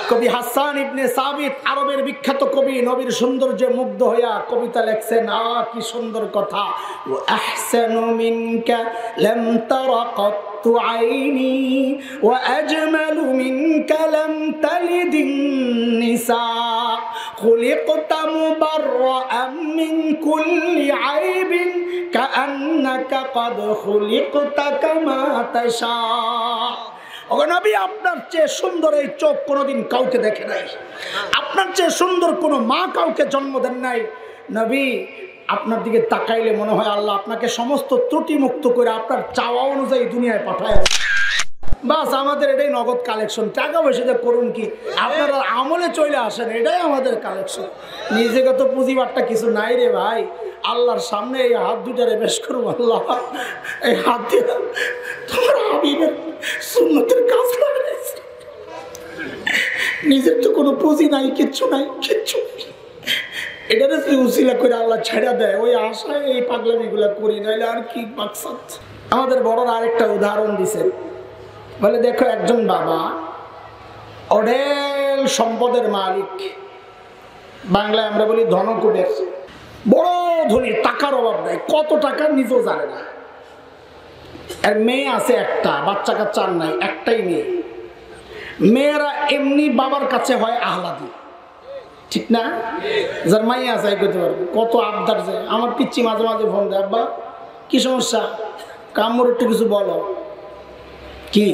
কবি হাসান ইবনে সাবিত, আরবের বিখ্যাত কবি, নবীর সৌন্দর্যে মুগ্ধ হইয়া কবিতা লেখছেন। কি সুন্দর কথা! ওয়া আহসানু মিনকা লাম তারা কাত্তু আইনি ওয়া আজমালু মিনকা লাম তালিদিন নিসা খুলিকতা মুবাররাআন মিন কুল্লি আইবিন কাআন্নাকা ক্বাদ খুলিকতা কামা তাশা। ওগো নবী, আপনার চেয়ে সুন্দর এই চোখ কোনোদিন কাউকে দেখে নাই, আপনার চেয়ে সুন্দর কোনো মা কাউকে জন্ম দেন নাই। নবী, আপনার দিকে তাকাইলে মনে হয় আল্লাহ আপনাকে সমস্ত ত্রুটি মুক্ত করে আপনার চাওয়া অনুযায়ী দুনিয়ায় পাঠায়। বাস, আমাদের এটাই নগদ কালেকশন। টাকা পয়সা করুন কি, আপনারা আমলে চলে আসেন, এটাই আমাদের কালেকশন। নিজেকে তো পুঁজিবারটা কিছু নাই রে ভাই। আল্লাহর সামনে এই হাত দুটারে বেশ করবো। আল্লাহ, এই হাত দিয়ে তোমার হাবিবের সুন্নতের কাজ লাগাইছে। নিজের তো কোনো পুঁজি নাই, কিচ্ছু নাই, কিচ্ছু। এটা যদি উসিলা করে আল্লাহ ছেড়ে দেয়, ওই আশায় এই পাগলামিগুলা করি, নাইলে আর কি মাকসাদ। আমাদের বড়রা আরেকটা উদাহরণ দিছেন, বলে দেখো একজন বাবা অঢেল সম্পদের মালিক, বাংলায় আমরা বলি ধনকুবের, বড় ধনী, টাকার অভাব নাই, কত টাকা নিজেও জানে না। আর মেয়ে আছে একটা, বাচ্চা কাচ্চা নাই, একটাই মেয়ে। মেয়েরা এমনি বাবার কাছে হয় আহ্লাদি, ঠিক না? যার মাইয়া আছে করতে পারবে, কত আবদার যে। আমার পিচ্ছি মাঝে মাঝে ফোন দেয়, আব্বা কি সমস্যা, আম্মুর একটু কিছু বলো। কি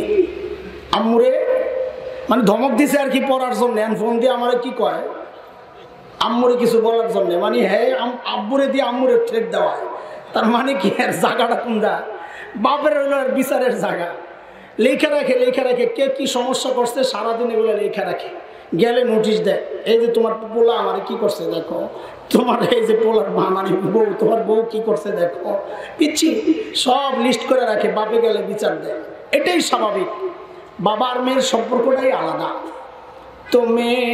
আম্মুরে মানে ধমক দিছে আর কি, পড়ার জন্য ফোন দিয়ে আমার কি কয়, আম্মুরে কিছু বলার জন্য, মানে হ্যাঁ আব্বুরে দিয়ে আম্মুরে ট্রেক দেওয়া। তার মানে কি, আর জায়গাটা কোনটা, বাপের হইল আর বিচারের জায়গা। লেখা রাখে কে কি সমস্যা করছে সারাদিন, এগুলো লেখা রাখে। গেলে নোটিশ দেয়, এই যে তোমার পোলা আমার কি করছে দেখো, তোমার এই যে পোলার মা মানে বউ, তোমার বউ কি করছে দেখো, পিচ্ছি সব লিস্ট করে রাখে। বাপে গেলে বিচার দেয়, এটাই স্বাভাবিক। বাবা আর মেয়ের সম্পর্কটাই আলাদা। তো মেয়ে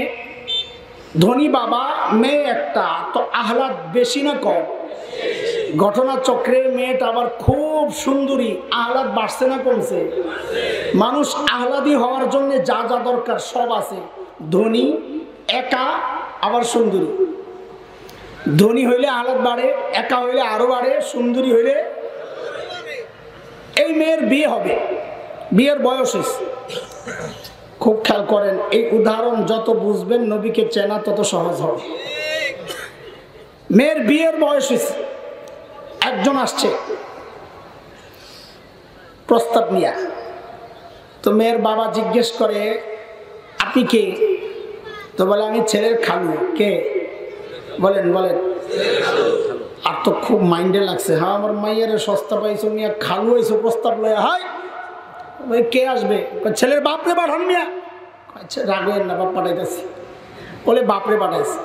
ধনী, বাবা মেয়ে একটা, তো আহ্লাদ বেশি না কম? ঘটনা চক্রে মেয়েটা আবার খুব সুন্দরী, আহ্লাদ বাড়ছে না কমছে? মানুষ আহ্লাদী হওয়ার জন্য যা যা দরকার সব আছে। ধনী, একা, আবার সুন্দরী। ধনী হইলে আহ্লাদ বাড়ে, একা হইলে আরো বাড়ে, সুন্দরী হইলে। এই মেয়ের বিয়ে হবে, বিয়ের বয়স হয়েছে। খুব খেয়াল করেন, এই উদাহরণ যত বুঝবেন নবীকে চেনা তত সহজ হবে। মেয়ের বিয়ের বয়স হয়েছে, একজন আসছে প্রস্তাব নিয়ে। তো মেয়ের বাবা জিজ্ঞেস করে, আপনি কে? তো বলে, আমি ছেলের খালু। কে? বলেন বলেন। আর তো খুব মাইন্ডে লাগছে, হ্যাঁ আমার মাইয়ারে সস্তা পাইছো নিয়ে খালু হয়েছো প্রস্তাব লয়ে। হাই কে আসবে? ছেলের বাপরে পাঠান মিয়া। আচ্ছা রাগের না, বাপ পাঠাইতেছি। বলে বাপরে পাঠাইছে।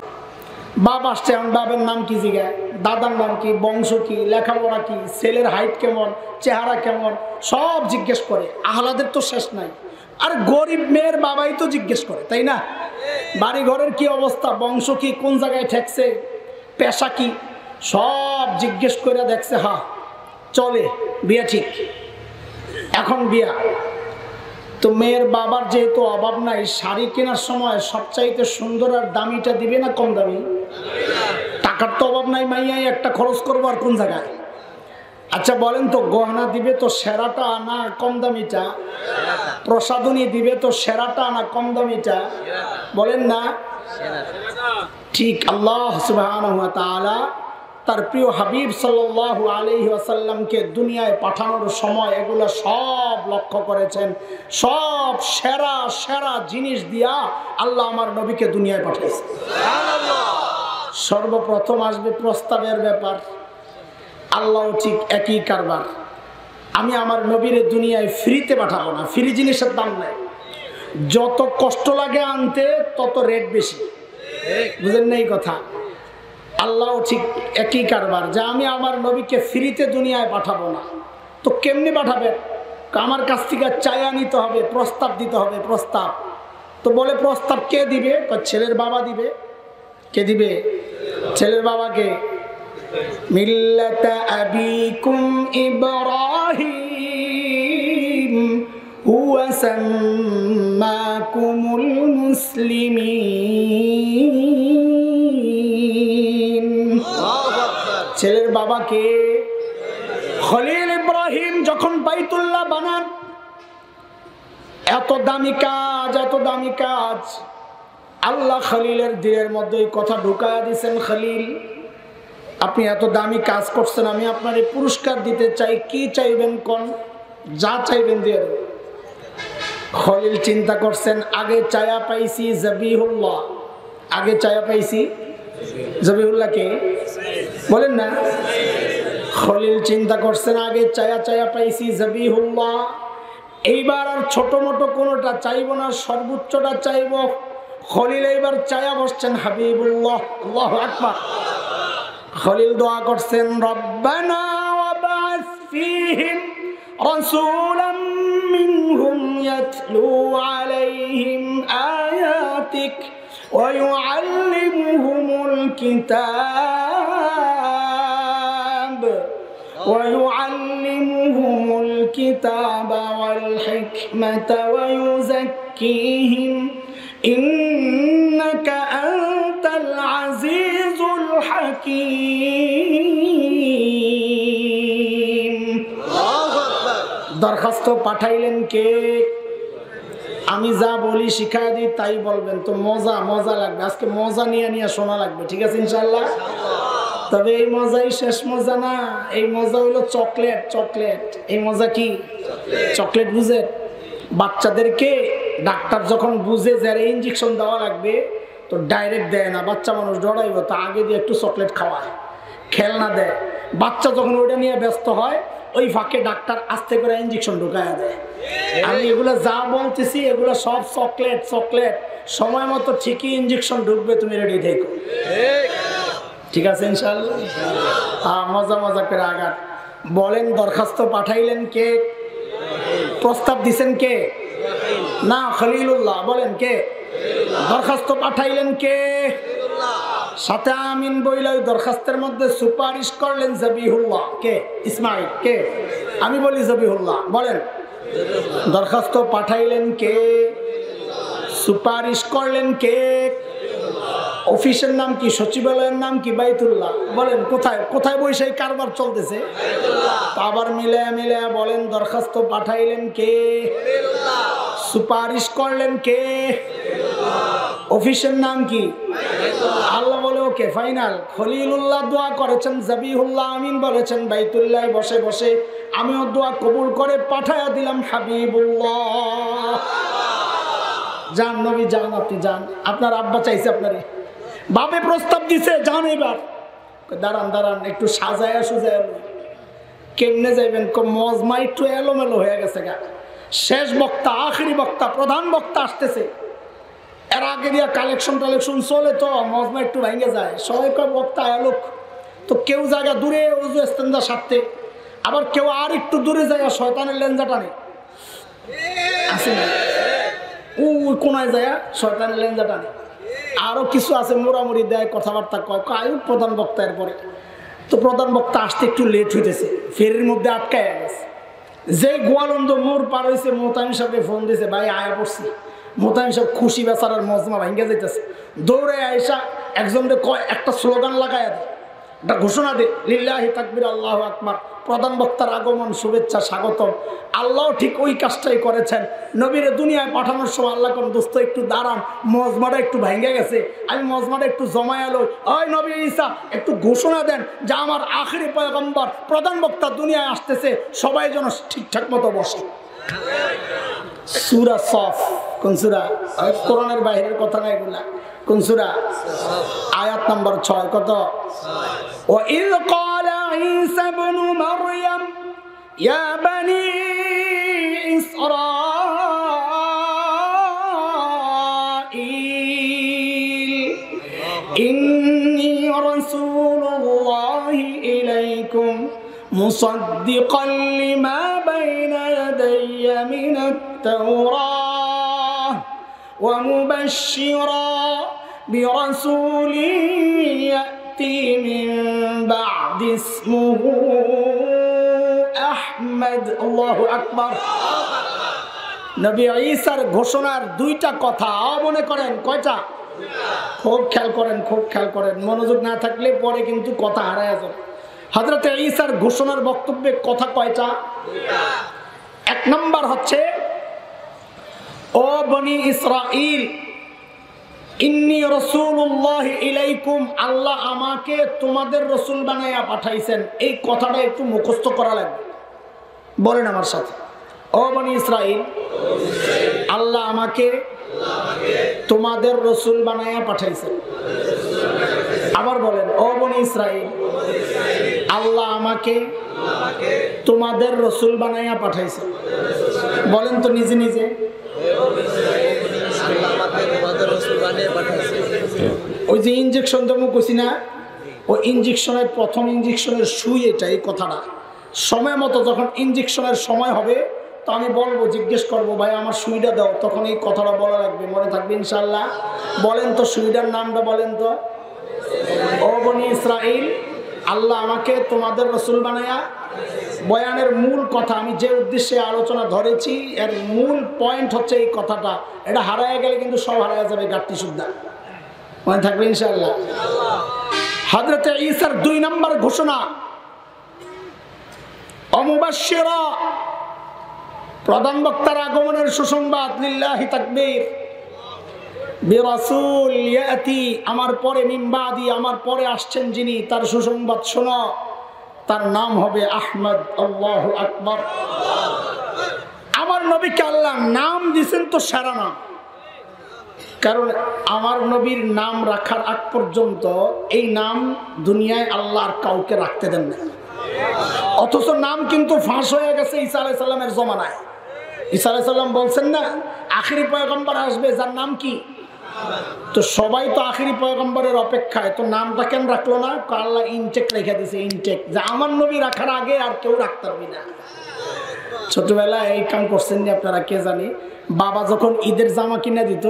বাপ আসছে, আমার বাপের নাম কি জিজ্ঞাসা, দাদার নাম কি, বংশ কি, লেখাপড়া কি, ছেলের হাইট কেমন, চেহারা কেমন, সব জিজ্ঞেস করে। আহ্লাদের তো শেষ নাই। আর গরিব মেয়ের বাবাই তো জিজ্ঞেস করে, তাই না? বাড়ি ঘরের কি অবস্থা, বংশ কি, কোন জায়গায় ঠেকছে, পেশা কি, সব জিজ্ঞেস করে দেখছে। হ্যাঁ চলে, বিয়া ঠিক, এখন বিয়া। তো মেয়ের বাবার যেহেতু অভাব নাই, শাড়ি কেনার সময় সবচাইতে সুন্দর আর দামিটা দিবে না কম দামি? টাকার তো অভাব নাই, মাইয়াই একটা খরচ করবো আর কোন জায়গায়? আচ্ছা বলেন তো, গহনা দিবে তো সেরাটা না কম দামিটা? প্রসাদনী দিবে তো সেরাটা না কম দামিটা? বলেন না? ঠিক আল্লাহ সুবহানাহু ওয়া তাআলা তার প্রিয় হাবিব সাল্লাল্লাহু আলাইহি ওয়াসাল্লামকে দুনিয়ায় পাঠানোর সময় এগুলো সব লক্ষ্য করেছেন। সব সেরা সেরা জিনিস দিয়া আল্লাহ আমার নবীকে দুনিয়ায় পাঠিয়েছে। সুবহানাল্লাহ। সর্বপ্রথম আসবে প্রস্তাবের ব্যাপার। আল্লাহও ঠিক একই কারবার। আমি আমার নবীর দুনিয়ায় ফ্রিতে পাঠাবো না, ফ্রি জিনিসের দাম নাই। যত কষ্ট লাগে আনতে তত রেট বেশি, বুঝেন না এই কথা? আল্লাহও ঠিক একই কারবার, যে আমি আমার নবীকে ফ্রিতে দুনিয়ায় পাঠাবো না। তো কেমনি পাঠাবে? আমার কাছ থেকে চায়া নিতে হবে, প্রস্তাব দিতে হবে। প্রস্তাব তো বলে, প্রস্তাব কে দিবে? ছেলের বাবা দিবে। কে দিবে? ছেলের বাবাকে। মিল্লাতা আবিকুম ইব্রাহিম হুয়া সাম্মাকুমুল মুসলিমিন। ছেলের বাবাকে খলিল ইব্রাহিম যখন বাইতুল্লাহ বানান, এত দামি কাজ, এত দামি কাজ, আল্লাহ খলিলের দিলের মধ্যে এই কথা ঢুকায়া দিয়েছেন, খলিল আপনি এত দামি কাজ করছেন, আমি আপনার এই পুরস্কার দিতে চাই, কি চাইবেন কোন, যা চাইবেন দিয়ে দেব। খলিল চিন্তা করছেন, আগে চায়া পাইছি জবিহুল্লাহ, আগে চায়া পাইছি জবিহুল্লাহকে বলেন না। খলিল চিন্তা করছেন, আগে চায়া চায়া পাইছি জবিহুল্লাহ, এইবার আর ছোট মোটো কোনোটা চাইব না, সর্বোচ্চটা চাইব। খলিল এইবার চায়া বসছেন হাবিবুল্লাহ। আল্লাহু আকবার। খলিল দোয়া করছেন, রব্বানা ওয়াবআস ফীহিম রাসূলাম মিনহুম ইয়াতলু আলাইহিম আয়াতিক ওয়া ইউআল্লিমুহুমুল কিতাব ويعلمهم الكتاب والحكمة ويزكيهم إنك أنت العزيز الحكيم। দরখাস্ত পাঠাইলেন কে? আমি যা বলি শিখাই দিই তাই বলবেন, তো মজা মজা লাগবে, আজকে মজা নিয়ে নিয়ে শোনা লাগবে, ঠিক আছে ইনশাআল্লাহ। তবে এই মজাই শেষ মজা না, এই মজা হইলো চকলেট। চকলেট, এই মজা কি? চকলেট বুঝে বাচ্চাদেরকে ডাক্তার যখন বুঝে যে ইঞ্জেকশন দেওয়া লাগবে তো ডাইরেক্ট দেয় না, বাচ্চা মানুষ ডরাইব তো আগে দিয়ে একটু চকলেট খাওয়ায়, খেলনা দেয়। বাচ্চা যখন ওইটা নিয়ে ব্যস্ত হয় ওই ফাঁকে ডাক্তার আস্তে করে ইঞ্জেকশন ঢুকায়া দেয়। আমি এগুলো যা বলতেছি এগুলো সব চকলেট। চকলেট সময় মতো ঠিকই ইঞ্জেকশন ঢুকবে, তুমি রেডি থেকো, ঠিক আছে ইনশাআল্লাহ। মজা মজা করে আঘাত বলেন। দরখাস্ত পাঠাইলেন কে? প্রস্তাব দিছেন কে? না, খলিলুল্লাহ। বলেন কে? দরখাস্ত পাঠাইলেন কে? সাথে আমিন বইলা ওই দরখাস্তের মধ্যে সুপারিশ করলেন জবিহুল্লাহ। কে? ইসমাইল। কে? আমি বলি জবিহুল্লাহ। বলেন দরখাস্ত পাঠাইলেন কে? সুপারিশ করলেন কে? অফিসের নাম কি? সচিবালয়ের নাম কি? বাইতুল্লাহ। বলেন কোথায় কোথায় বসে কারবার চলতেছে? আবার মিলে মিলে বলেন দরখাস্ত পাঠাইলেন কে? সুপারিশ করলেন কে? অফিসের নাম কি? আল্লাহ বলে ওকে ফাইনাল। খলিলুল্লাহ দোয়া করেছেন, জবিহুল্লাহ আমিন বলেছেন, বাইতুল্লাহ বসে বসে আমিও দোয়া কবুল করে পাঠায়া দিলাম হাবিবুল্লাহ। যান নবী যান, আপনি যান, আপনার আব্বা চাইছে আপনারে, বাপে প্রস্তাব দিছে, যান এবার। দাঁড়ান দাঁড়ান একটু সাজায়া সুজায়া। কেমনে যাইবেন? মজমা একটু এলোমেলো হয়ে গেছে গা। শেষ বক্তা, আখেরি বক্তা, প্রধান বক্তা আসতেছে, এর আগে দিয়া কালেকশন টালেকশন চলে তো মজমা একটু ভেঙে যায়। সবাই কয় বক্তা এলোক, তো কেউ জায়গা দূরে উজু ইস্তেঞ্জা সারতে, আবার কেউ আর একটু দূরে যায় শয়তানের লেঞ্জা টানে, আছে না? কোনায় যায় শয়তানের লেঞ্জা টানে। আরো কিছু আছে মোড়ামুড়ি দেয়, কথাবার্তা কয়, আয়ু প্রধান বক্তা। এরপরে তো প্রধান বক্তা আসতে একটু লেট হইতেছে, ফেরির মধ্যে আটকায় গেছে। যে গোয়ালন্দ মোড় পার হয়েছে মোতামিম সাহেবকে ফোন দিয়েছে, ভাই আয়া পড়ছি। মোতামিম সাহেব খুশি বেচারার মজমা ভাঙ্গে যাইতেছে, দৌড়ে আয়সা একজনকে কয় একটা স্লোগান লাগায় দেয়, একটা ঘোষণা দে, লিল্লাহি তাকবীর আল্লাহু আকবার। প্রধান বক্তার আগমন, শুভেচ্ছা, স্বাগতম। আল্লাহ ঠিক ওই কাজটাই করেছেন। নবীরে দুনিয়ায় পাঠানোর সময় আল্লাহ কোন দোস্ত একটু দাঁড়ান, মজমাটা একটু ভেঙে গেছে, আমি মজমাটা একটু জমায়া লই। ওই নবী ঈসা একটু ঘোষণা দেন যে আমার আখিরি পয়গম্বর প্রধান বক্তা দুনিয়ায় আসতেছে, সবাই যেন ঠিকঠাক মতো বসে। সূরা সফ। কোন সূরা? কোরআনের বাইরের কথা না এগুলা। কোন সূরা? আয়াত নাম্বার 6। কত? وَإِذْ قَالَ عِيسَى ابْنُ مَرْيَمَ يَا بَنِي إِسْرَائِيلَ إِنِّي رَسُولُ اللَّهِ إِلَيْكُمْ مُصَدِّقًا لِمَا بَيْنَ يَدَيَّ مِنَ التَّوْرَاةِ وَمُبَشِّرًا برسول يأتي من بعد اسمه أحمد। الله أكبر। নবী ঈসার ঘোষণার দুইটা কথা মনে করেন কয়টা? খুব খেয়াল করেন, খুব খেয়াল করেন, মনোযোগ না থাকলে পরে কিন্তু কথা হারায় যাবে। হযরত ঈসার ঘোষণার বক্তব্যে কথা কয়টা? এক নাম্বার হচ্ছে, ও বনি ইসরাইল, ইন্নী রাসূলুল্লাহি ইলাইকুম, আল্লাহ আমাকে তোমাদের রাসূল বানায়া পাঠাইছেন। এই কথাটা একটু মুখস্থ করা লাগবে, বলেন আমার সাথে, ও বনি ইসরাইল, আল্লাহ আমাকে তোমাদের রাসূল বানায়া পাঠাইছেন। আবার বলেন, ও বনি ইসরাইল, আল্লাহ আমাকে তোমাদের রাসূল বানায়া পাঠাইছেন। বলেন তো নিজে নিজে। ওই যে ইঞ্জেকশন দেবো কইছি না, ওই ইঞ্জেকশনের প্রথম ইঞ্জেকশনের সুই এটা, এই কথাটা সময় মতো যখন ইঞ্জেকশনের সময় হবে তো আমি বলবো, জিজ্ঞেস করবো, ভাই আমার সুইটা দাও, তখন এই কথাটা বলা লাগবে, মনে থাকবে ইনশাআল্লাহ। বলেন তো সুইটার নামটা বলেন তো। ও বনি ইসরাইল, আল্লাহ আমাকে তোমাদের রাসূল বানায়া। বয়ানের মূল কথা, আমি যে উদ্দেশ্যে আলোচনা ধরেছি এর মূল পয়েন্ট হচ্ছে এই কথাটা। এটা হারায় গেলে কিন্তু সব হারায় যাবে, গাঁটটি সুদ্ধা, মনে থাকবে ইনশাআল্লাহ। হযরত ঈসার 2 নম্বর ঘোষণা, অমুবাশশিরা, প্রধান বক্তার আগমনের সুসংবাদ, লিল্লাহি তাকবীর, বিরাসূল ইয়াতি, আমার পরে, মিন বাদি, আমার পরে আসছেন যিনি, তার সুসংবাদ শোনো, তার নাম হবে আহমদ। আল্লাহু আকবার। আমার নবীকে আল্লাহ নাম দিয়েছেন তো সেরা নাম, কারণ আমার নবীর নাম রাখার আগ পর্যন্ত এই নাম দুনিয়ায় আল্লাহ আর কাউকে রাখতে দেন না। অথচ নাম কিন্তু ফাঁস হয়ে গেছে ঈসা আলাইহিস সালামের জমানায়। ঈসা আলাইহিস সালাম বলছেন না, আখিরি পয়গম্বর আসবে যার নাম কি? তো সবাই তো আখিরি পয়গম্বরের অপেক্ষায়, তো নামটা কেন রাখলো না? আল্লাহ ইনটেক রেখে দিয়েছে, ইনটেক, যে আমার নবী রাখার আগে আর কেউ রাখতে পারবি না। ছোটবেলায় এই কাম করছেন যে আপনারা, কে জানি, বাবা যখন ঈদের জামা কিনে দিত,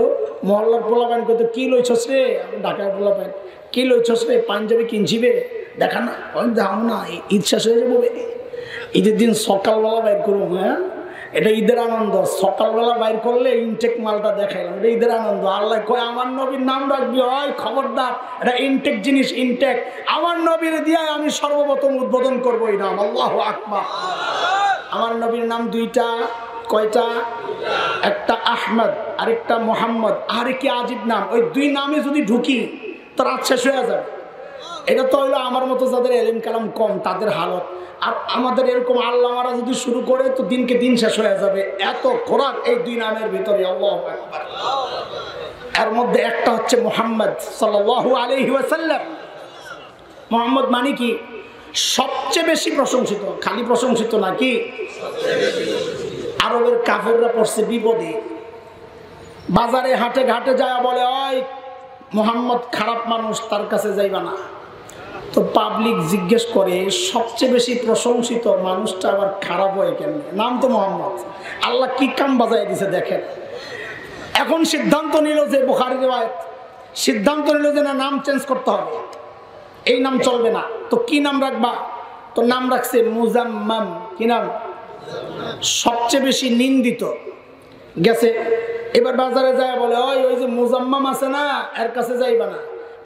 মহল্লার পোলাপান করতো, কি লইছস রে? ঢাকার পোলাপান, কি লইছস রে? পাঞ্জাবি কিনছিবে, দেখা না, যাও না, ঈদ শেষ হয়ে যাবো, ঈদের দিন সকালবেলা বাইর করবো। হ্যাঁ, এটা ঈদের আনন্দ, সকালবেলা বাইর করলে ইনটেক মালটা দেখাইলাম, এটা ঈদের আনন্দ। আল্লাহ কয় আমার নবীর নাম রাখবি, হয় খবরদার, এটা ইনটেক জিনিস, ইনটেক, আমার নবীর দিয়ে আমি সর্বপ্রথম উদ্বোধন করবো এই নাম। আল্লাহু আকবার। আমার নবীর নাম দুইটা, কয়টা? একটা আহমদ, আরেকটা মোহাম্মদ। আরে কি আজীব নাম! ওই 2 নামে যদি ঢুকি তো রাত শেষ হয়ে যাবে। এটা তো হইলো আমার মতো যাদের এলিম কালাম কম তাদের হালত, আর আমাদের এরকম আল্লামারা যদি শুরু করে তো দিনকে দিন শেষ হয়ে যাবে, এত খোরাক এই 2 নামের ভিতরে। আল্লাহু আকবার। এর মধ্যে একটা হচ্ছে মুহাম্মদ সাল্লাল্লাহু আলাইহি ওয়াসাল্লাম। মুহাম্মদ মানে কি? সবচেয়ে বেশি প্রশংসিত। খালি প্রশংসিত নাকি, আরবের কাফেররা পড়ছে বিপদে, বাজারে হাটে ঘাটে যায় বলে, ওই মুহাম্মদ খারাপ মানুষ, তার কাছে যাইবা না। তো পাবলিক জিজ্ঞেস করে, সবচেয়ে বেশি প্রশংসিত মানুষটা আবার খারাপ হয় কেন? নাম তো মোহাম্মদ, আল্লাহ কি কাম বাজায় দিছে দেখেন। এখন সিদ্ধান্ত নিল যে, বুখারী রিওয়ায়াত, সিদ্ধান্ত নিল যে না, নাম চেঞ্জ করতে হবে, এই নাম চলবে না। তো কি নাম রাখবা? তো নাম রাখছে মুজাম্মাম। কি নাম? সবচেয়ে বেশি নিন্দিত। গেছে এবার বাজারে যায় বলে, ওই যে মুজাম্মাম আছে না, এর কাছে যাইবা না।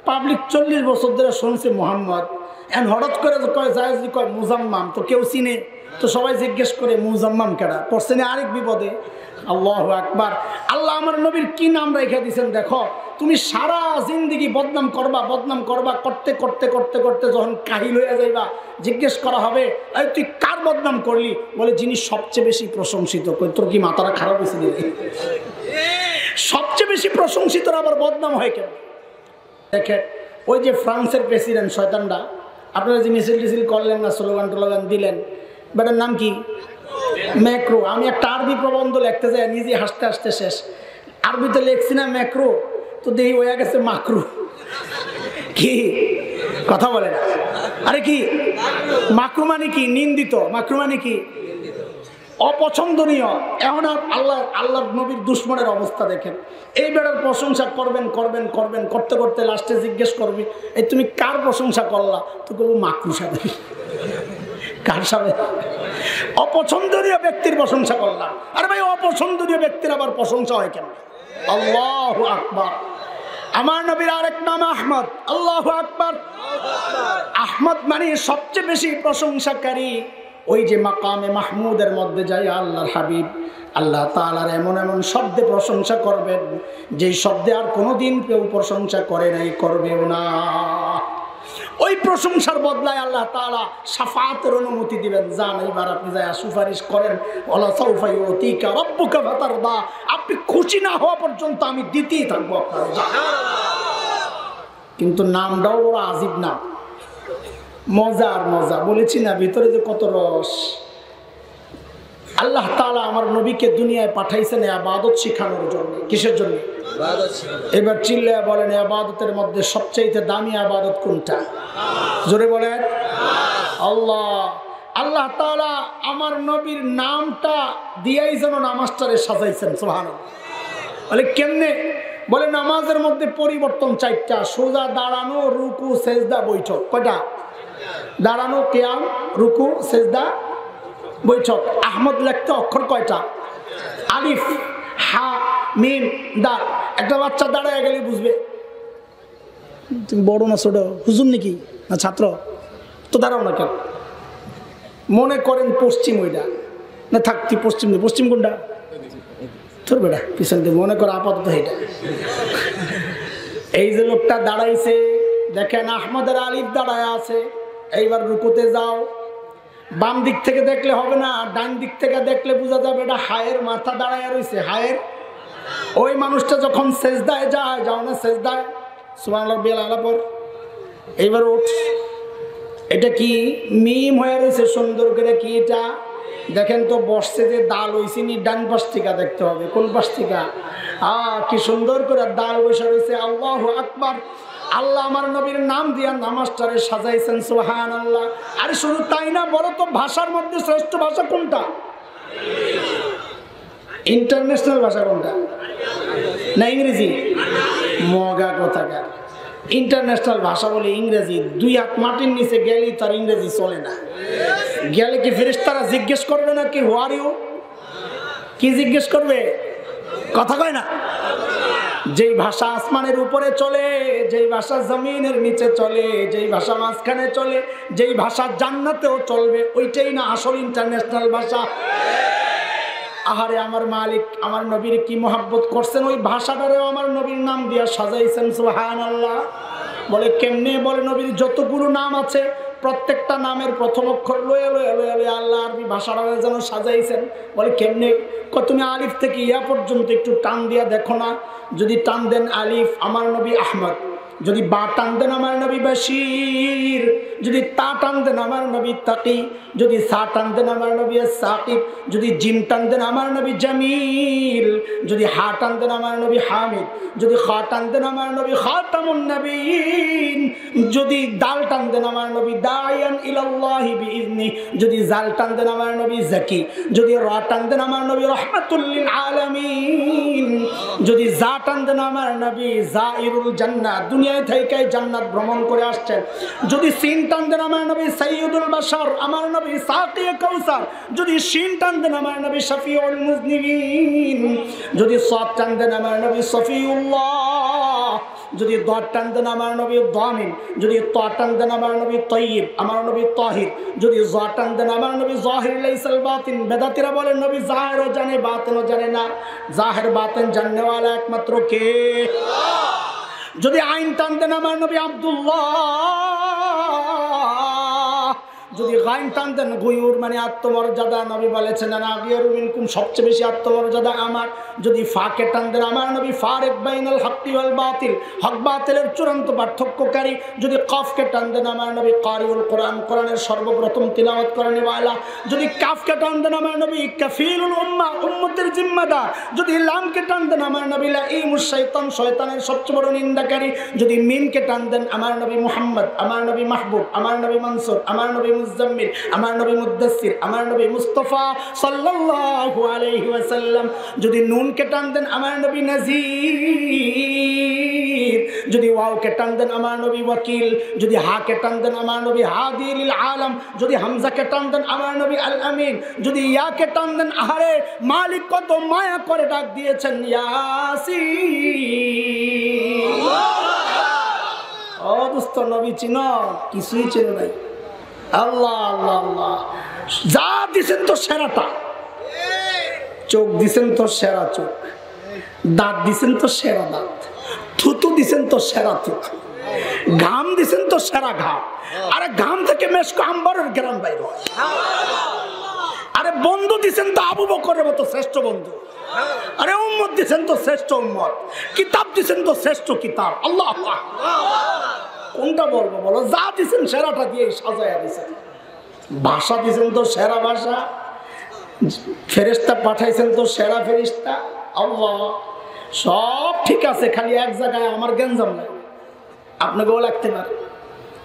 পাবলিক 40 বছর ধরে শুনছে মোহাম্মদ, এখন হঠাৎ করে কয় যায়, যদি কয় মুজাম্মাম, তো কেউ চিনে, তো সবাই জিজ্ঞেস করে মুজাম্মাম কেডা? পড়ছে না আরেক বিপদে। আল্লাহু আকবার। আল্লাহ আমার নবীর কি নাম রেখে দিয়েছেন দেখো। তুমি সারা জিন্দেগি বদনাম করবা, বদনাম করবা, করতে করতে করতে করতে যখন কাহিল হয়ে যাইবা, জিজ্ঞেস করা হবে, এই তুই কার বদনাম করলি? বলে, যিনি সবচেয়ে বেশি প্রশংসিত। কই তোর কি মাথাটা খারাপ হয়েছে? সবচেয়ে বেশি প্রশংসিত আবার বদনাম হয় কেন? দেখেন, ওই যে ফ্রান্সের প্রেসিডেন্ট শয়তানটা, আপনারা যে মিছিল টিছিল করলেন না, স্লোগান টোলোগান দিলেন, বেটার নাম কি? ম্যাক্রো। আমি একটা আরবি প্রবন্ধ লিখতে যাই, নিজে হাসতে হাসতে শেষ। আরবিতে লিখছি না ম্যাক্রো, তো দেখি হয়ে গেছে মাকরু। কি কথা বলে না? আরে কি মাকরু মানে কি? নিন্দিত। মাকরু মানে কি? অপছন্দনীয়। এখন আল্লাহর নবীর দুশ্মনের অবস্থা দেখেন। এই বেড়ার প্রশংসা করবেন করবেন করবেন করতে করতে লাস্টে জিজ্ঞেস করবি, এই তুমি কার প্রশংসা করলা? তো করবো মাকরু সাহেব। কার সাহেব? অপছন্দনীয় ব্যক্তির প্রশংসা করলাম। আরে ভাই, অপছন্দনীয় ব্যক্তির আবার প্রশংসা হয় কেন? আল্লাহু আকবার। আমার নবীর আরেক নাম আহমদ। আল্লাহু আকবার। আহমদ মানে সবচেয়ে বেশি প্রশংসাকারী। ওই যে মাকামে মাহমুদের মধ্যে যাই আল্লাহর হাবিব আল্লাহ তাআলার এমন এমন শব্দে প্রশংসা করবেন, যেই শব্দে আর কোনোদিন কেউ প্রশংসা করে নাই, করবেও না। ওই প্রশংসার বদলায় আল্লাহ তাআলা শাফাআতের অনুমতি দিবেন। যান এবার আপনি যায় সুপারিশ করেন, ওয়ালা সাউফা ইউতিকা রাব্বুকা ফাতারদা। আপনি খুশি না হওয়া পর্যন্ত আমি দিতেই থাকবো আপনার। কিন্তু নামটাও বড় আজীব নাম, মজা আর মজা। বলেছি না ভিতরে যে কত রস। আল্লাহ তাআলা আমার নবীকে দুনিয়ায় পাঠাইছেন ইবাদত শিখানোর জন্য। কিসের জন্য? এবার চিল্লায়া বলেন, ইবাদতের মধ্যে সবচেয়ে দামি ইবাদত কোনটা? জোরে বলেন। আল্লাহ। আল্লাহ তাআলা আমার নবীর নামটা দিয়াই যেন নামাজটারে সাজাইছেন। সুবহানাল্লাহ। বলে কেমনে? বলে নামাজের মধ্যে পরিবর্তন চারটা: সোজা দাঁড়ানো, রুকু, সেজদা, বৈঠক। কয়টা? দাঁড়ানো, কিয়াম, রুকু, সেজদা, বৈঠক। আহমদ লিখতে অক্ষর কয়টা? আলিফ, হা, মিম, দাল। একটা বাচ্চা দাঁড়ায় গেলে বুঝবে। তুমি বড় না ছোট? হুজুর নাকি না ছাত্র? তো দাঁড়াও না কেন? মনে করেন পশ্চিম ওইটা না, থাকতি পশ্চিম। পশ্চিম কোনটা? তোর বেটা পিছন দিয়ে মনে করো আপাতত এটা। এই যে লোকটা দাঁড়াইছে দেখেন, আহমদের আলিফ দাঁড়ায় আছে। এইবার রুকুতে যাও। বাম দিক থেকে দেখলে হবে না, ডান দিক থেকে দেখলে বোঝা যাবে এটা হায়ের মাথা দাঁড়ায় রয়েছে। হায়ের ওই মানুষটা যখন সেজদায় যায়, যাও না সেজদায়, সুবহানাল্লাহ বেল আলা পর। এইবার উঠ। এটা কি মিম হয়ে রয়েছে সুন্দর করে? কি এটা দেখেন তো, বসছে যে দাল হইছে নি ডান পাশ থেকে দেখতে হবে। কোন পাশ থেকে? কি সুন্দর করে দাল বসে রয়েছে। আল্লাহু আকবার। আল্লাহ আমার নবীর নাম দিয়া নামাজটারে সাজাইছেন। সুবহানাল্লাহ। আরে শুধু তাই না, বলো তো ভাষার মধ্যে শ্রেষ্ঠ ভাষা কোনটা? ইন্টারন্যাশনাল ভাষা কোনটা? না ইংরেজি? মগা কোথাকার। ইন্টারন্যাশনাল ভাষা বলে ইংরেজি। দুই হাত মাটির নিচে গেলেই তার ইংরেজি চলে না। গেলে কি ফেরেশতারা জিজ্ঞেস করবে না কি হু আর ইউ? কি জিজ্ঞেস করবে? কথা কয় না। যেই ভাষা আসমানের উপরে চলে, যেই ভাষা জমিনের নিচে চলে, যেই ভাষা মাঝখানে চলে, যেই ভাষা জান্নাতেও চলবে, ওইটাই না আসল ইন্টারন্যাশনাল ভাষা। আহারে আমার মালিক আমার নবীর কি মহব্বত করছেন, ওই ভাষাটারেও আমার নবীর নাম দিয়া সাজাইছেন। সুবহানাল্লাহ। বলে কেমনে? বলে নবীর যতগুলো নাম আছে প্রত্যেকটা নামের প্রথম অক্ষর লয়ে লয়ে লয়ে লয়ে আল্লাহ আরবি ভাষাটা যেন সাজাইছেন। বলে কেমনে? তুমি আলিফ থেকে ইয়া পর্যন্ত একটু টান দিয়া দেখো না। যদি টান দেন আলিফ, আমার নবী আহমদ। যদি বা টান দেন আমার নবী বাশির। যদি তা টান দেন আমার নবী তাকি। যদি সা টান দেন আমার নবী সাকিব। যদি জিম টান দেন আমার নবী জামিল। যদি হা টান দেন আমার নবী হামিদ। যদি খা টান দেন আমার নবী খাতামুন নবীন। যদি দাল টান দেন আমার নবী দায়ান ইলাল্লাহি বিইذনি। যদি জাল টান দেন আমার নবী জাকি। যদি রা টান দেন আমার নবী রাহমাতুল লিল আলামিন। যদি জা টান দেন আমার নবী জাইরুল জান্নাত, দুনিয়ায় থেকে জান্নাত ভ্রমণ করে আসছেন। যদি সিন টান দেন আমার নবী সাইয়্যিদুল বাশার, আমার নবী সাকিয়ে কাউসার। যদি শিন টান দেন আমার নবী শফিউল মুজনিবিন। যদি সাদ টান দেন আমার নবী সফিউল্লাহ। যদি দাদ টান দেন আমার নবী দামিন। যদি তা টান দেন আমার নবী তাইয়্যিব, আমার নবী তাহির। যদি জা টান দেন আমার নবী জাহির লাইসাল বাতিন। বেদাতীরা বলেন নবী জাহিরও জানে বাতিনও জানে না। জাহির বাতিন জাননেওয়ালা একমাত্র কে? আল্লাহ। যদি আইন টান দেন আমার নবী আব্দুল্লাহ। যদি গাইন টান দেন গুয়ুর মানে আত্মমর্যাদা, নবী বলেছেন না গিয়ারু মিনকুম, সবচেয়ে বেশি আত্মমর্যাদা আমার। যদি ফাকে টান দেন আমার নবী ফারিক বাইনাল হাক্কি ওয়াল বাতিল, হক বাতিলের চূড়ান্ত পার্থক্যকারী। যদি কফকে টান দেন আমার নবী কারিউল কোরআন, কোরআনের সর্বপ্রথম তিলাওয়াত করেনেওয়ালা। যদি কাফকে টান দেন আমার নবী কাফিলুল উম্মাহ, উম্মতের জিম্মাদার। যদি লামকে টান দেন আমার নবী লাঈমুশ শাইতান, শয়তানের সবচেয়ে বড় নিন্দাকারী। যদি মিমকে টান দেন আমার নবী মুহাম্মদ, আমার নবী মাহবুব, আমার নবী মনসুর, আমার নবী মুজাম্মিল, আমার নবী মুদ্দাসসির, আমার নবী মুস্তাফা সাল্লাল্লাহু আলাইহি ওয়াসাল্লাম। যদি নুনকে টান দেন আমার নবী নাযীর। কবির। যদি ওয়াওকে টান দেন আমার নবী ওয়াকিল, যদি হাকে টান দেন আমার নবী হাদি লিল আলম, যদি হামজাকে টান দেন আমার নবী আল আমিন, যদি ইয়াকে টান দেন আহারে মালিক কত মায়া করে ডাক দিয়েছেন ইয়াসিন। ও দোস্ত নবী চিনো? কিছুই চিনো নাই। আল্লাহ আল্লাহ আল্লাহ, যা দিছেন তো সেরাটা। চোখ দিছেন তো সেরা চোখ, দাঁত দিছেন তো সেরা দাঁত, থুতু দিছেন তো সেরা থুতু, ঘাম দিছেন তো সেরা ঘাম। আরে ঘাম থেকে মেশক আম্বরের গ্রাম বাইর হয়। আরে বন্ধু দিছেন তো আবু বকরের মতো শ্রেষ্ঠ বন্ধু। আরে উম্মত দিছেন তো শ্রেষ্ঠ উম্মত, কিতাব দিছেন তো শ্রেষ্ঠ কিতাব। আল্লাহ কোনটা বলবো বলো? যা দিছেন সেরাটা দিয়ে সাজায়া দিছেন। ভাষা দিছেন তো সেরা ভাষা, ফেরেশতা পাঠাইছেন তো সেরা ফেরেশতা। আল্লাহ সব ঠিক আছে, খালি এক জায়গায় আমার গ্যাঞ্জাম নাই। আপনাকেও লাগতে পারে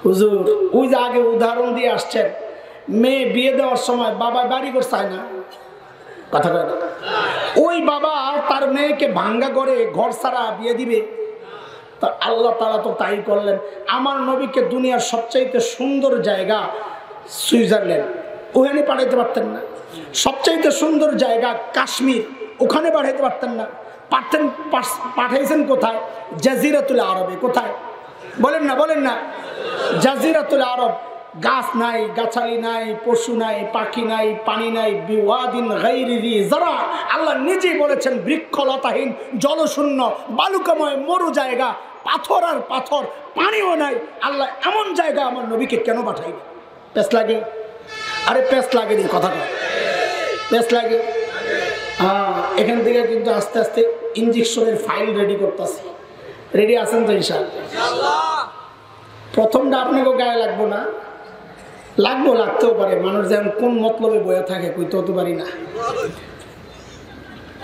হুজুর। ওই যে আগে উদাহরণ দিয়ে আসছেন, মেয়ে বিয়ে দেওয়ার সময় বাবা বাড়ি ঘর চায় না, কথা কয় না? ওই বাবা তার মেয়েকে ভাঙ্গা করে ঘর ছাড়া বিয়ে দিবে। তা আল্লাহ তাআলা তো তাই করলেন। আমার নবীকে দুনিয়ার সবচাইতে সুন্দর জায়গা সুইজারল্যান্ড, ওখানে পাঠাইতে পারতেন না? সবচাইতে সুন্দর জায়গা কাশ্মীর, ওখানে পাঠাইতে পারতেন না? পারতেন। পাঠাইছেন কোথায়? জাজিরাতুল আরবে। কোথায় বলেন না, বলেন না? জাজিরাতুল আরব। গাছ নাই, গাছালি নাই, পশু নাই, পাখি নাই, পানি নাই, বিওয়াদিন গায়রি যি যারা। আল্লাহ নিজেই বলেছেন বৃক্ষলতাহীন, জলশূন্য, বালুকাময় মরু জায়গা, পাথর আর পাথর, পানিও নাই। আল্লাহ এমন জায়গা আমার নবীকে কেন পাঠাইবে? পেস লাগে? আরে পেস লাগেনি, কথাটা পেস লাগে। হ্যাঁ, এখান থেকে কিন্তু আস্তে আস্তে ইনজেকশনের ফাইল রেডি করতেছি। রেডি আছেন তো ইনশাআল্লাহ? প্রথমটা আপনাকে গায়ে লাগবো না, লাগতেও পারে। মানুষ যেমন কোন মতলবে বয়ে থাকে কইতে হতে পারি না।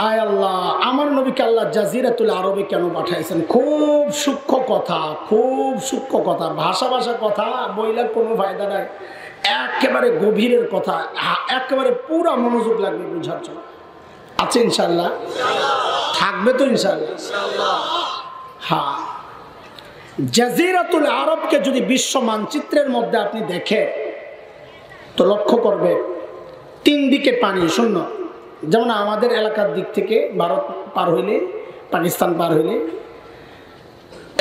আয় আল্লাহ, আমার নবীকে আল্লাহ জাজিরাতুল আরবে কেন পাঠাইছেন? খুব সূক্ষ্ম কথা, খুব সূক্ষ্ম কথা। ভাষা কথা বইলার কোনো ফায়দা নাই। একেবারে গভীরের কথা, একেবারে পুরা মনোযোগ লাগবে বুঝার জন্য। আছে ইনশাআল্লাহ? থাকবে তো ইনশাআল্লাহ? হ্যাঁ, জাজিরাতুল আরবকে যদি বিশ্ব মানচিত্রের মধ্যে আপনি দেখেন তো লক্ষ্য করবে তিন দিকে পানি শূন্য। যেমন আমাদের এলাকার দিক থেকে ভারত পার হইলে, পাকিস্তান পার হইলে,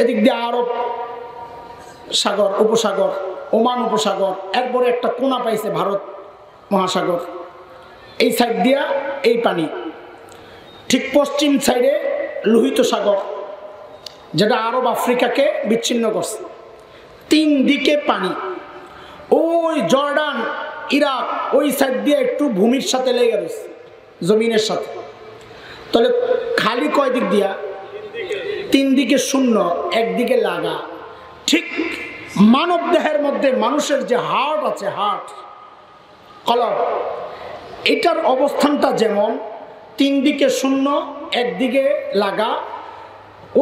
এদিক দিয়ে আরব সাগর, উপসাগর, ওমান উপসাগর, এরপরে একটা কোনা পাইছে ভারত মহাসাগর। এই সাইড দিয়া এই পানি। ঠিক পশ্চিম সাইডে লোহিত সাগর, যেটা আরব আফ্রিকাকে বিচ্ছিন্ন করছে। তিন দিকে পানি। ওই জর্ডান, ইরাক, ওই সাইড দিয়ে একটু ভূমির সাথে লেগে গেছে, জমিনের সাথে। তাহলে খালি কয় দিক দিয়া? তিন দিকে শূন্য, একদিকে লাগা। ঠিক মানব দেহের মধ্যে মানুষের যে হার্ট আছে, হার্ট কলব, এটার অবস্থানটা যেমন তিন দিকে শূন্য, একদিকে লাগা,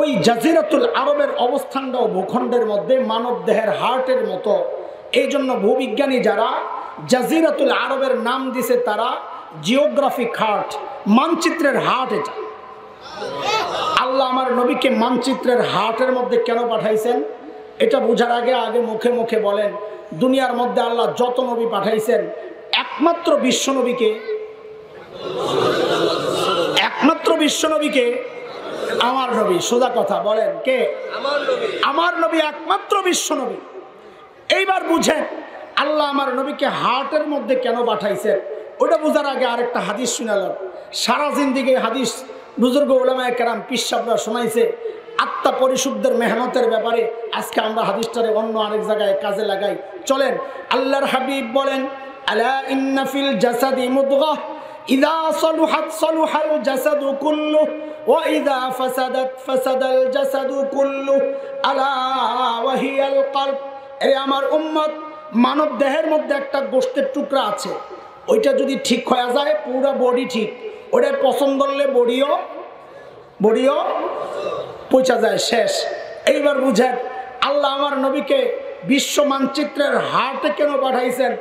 ওই জাজিরাতুল আরবের অবস্থানটাও ভূখণ্ডের মধ্যে মানব দেহের হার্টের মতো। এই জন্য ভূবিজ্ঞানী যারা জাজিরাতুল আরবের নাম দিছে তারা জিওগ্রাফিক হার্ট, মানচিত্রের হার্ট। এটা আল্লাহ আমার নবীকে মানচিত্রের হার্টের মধ্যে কেন পাঠাইছেন এটা বোঝার আগে মুখে মুখে বলেন, দুনিয়ার মধ্যে আল্লাহ যত নবী পাঠাইছেন একমাত্র বিশ্বনবীকে, একমাত্র বিশ্বনবীকে আমার নবী। সোজা কথা বলেন, কে? আমার নবী, একমাত্র বিশ্বনবী। এইবার বুঝেন আল্লাহ আমার নবীকে হার্টের মধ্যে কেন পাঠাইছেন। ওটা বোঝার আগে আরেকটা হাদিস শুনালাম। সারা জিন্দিগি হাদিস বুজুর্গ উলামায়ে কেরাম পীর সাহেবরা শোনাইছে আত্মা পরিশুদ্ধের মেহনতের ব্যাপারে। আজকে আমরা হাদিসটারে অন্য আরেক জায়গায় কাজে লাগাই। চলেন, আল্লাহর হাবিব বলেন, আলা ইন্না ফিল জাসাদি মুদগাহ ইযা সালুহাত সালুহাল জাসাদু কুল্লু ওয়া ইযা ফাসাদাত ফাসাদাল জাসাদু কুল্লু আলা ওয়া হিয়াল কলব। এই আমার উম্মত, মানব দেহের মধ্যে একটা গোশতের টুকরা আছে, ওইটা যদি ঠিক হয়ে যায় পুরো বডি ঠিক। ওটা পছন্দ হলে বডিও পৌঁছা যায়, শেষ। এইবার বুঝেন আল্লাহ আমার নবীকে বিশ্ব মানচিত্রের হার্টে কেন পাঠাইছেন।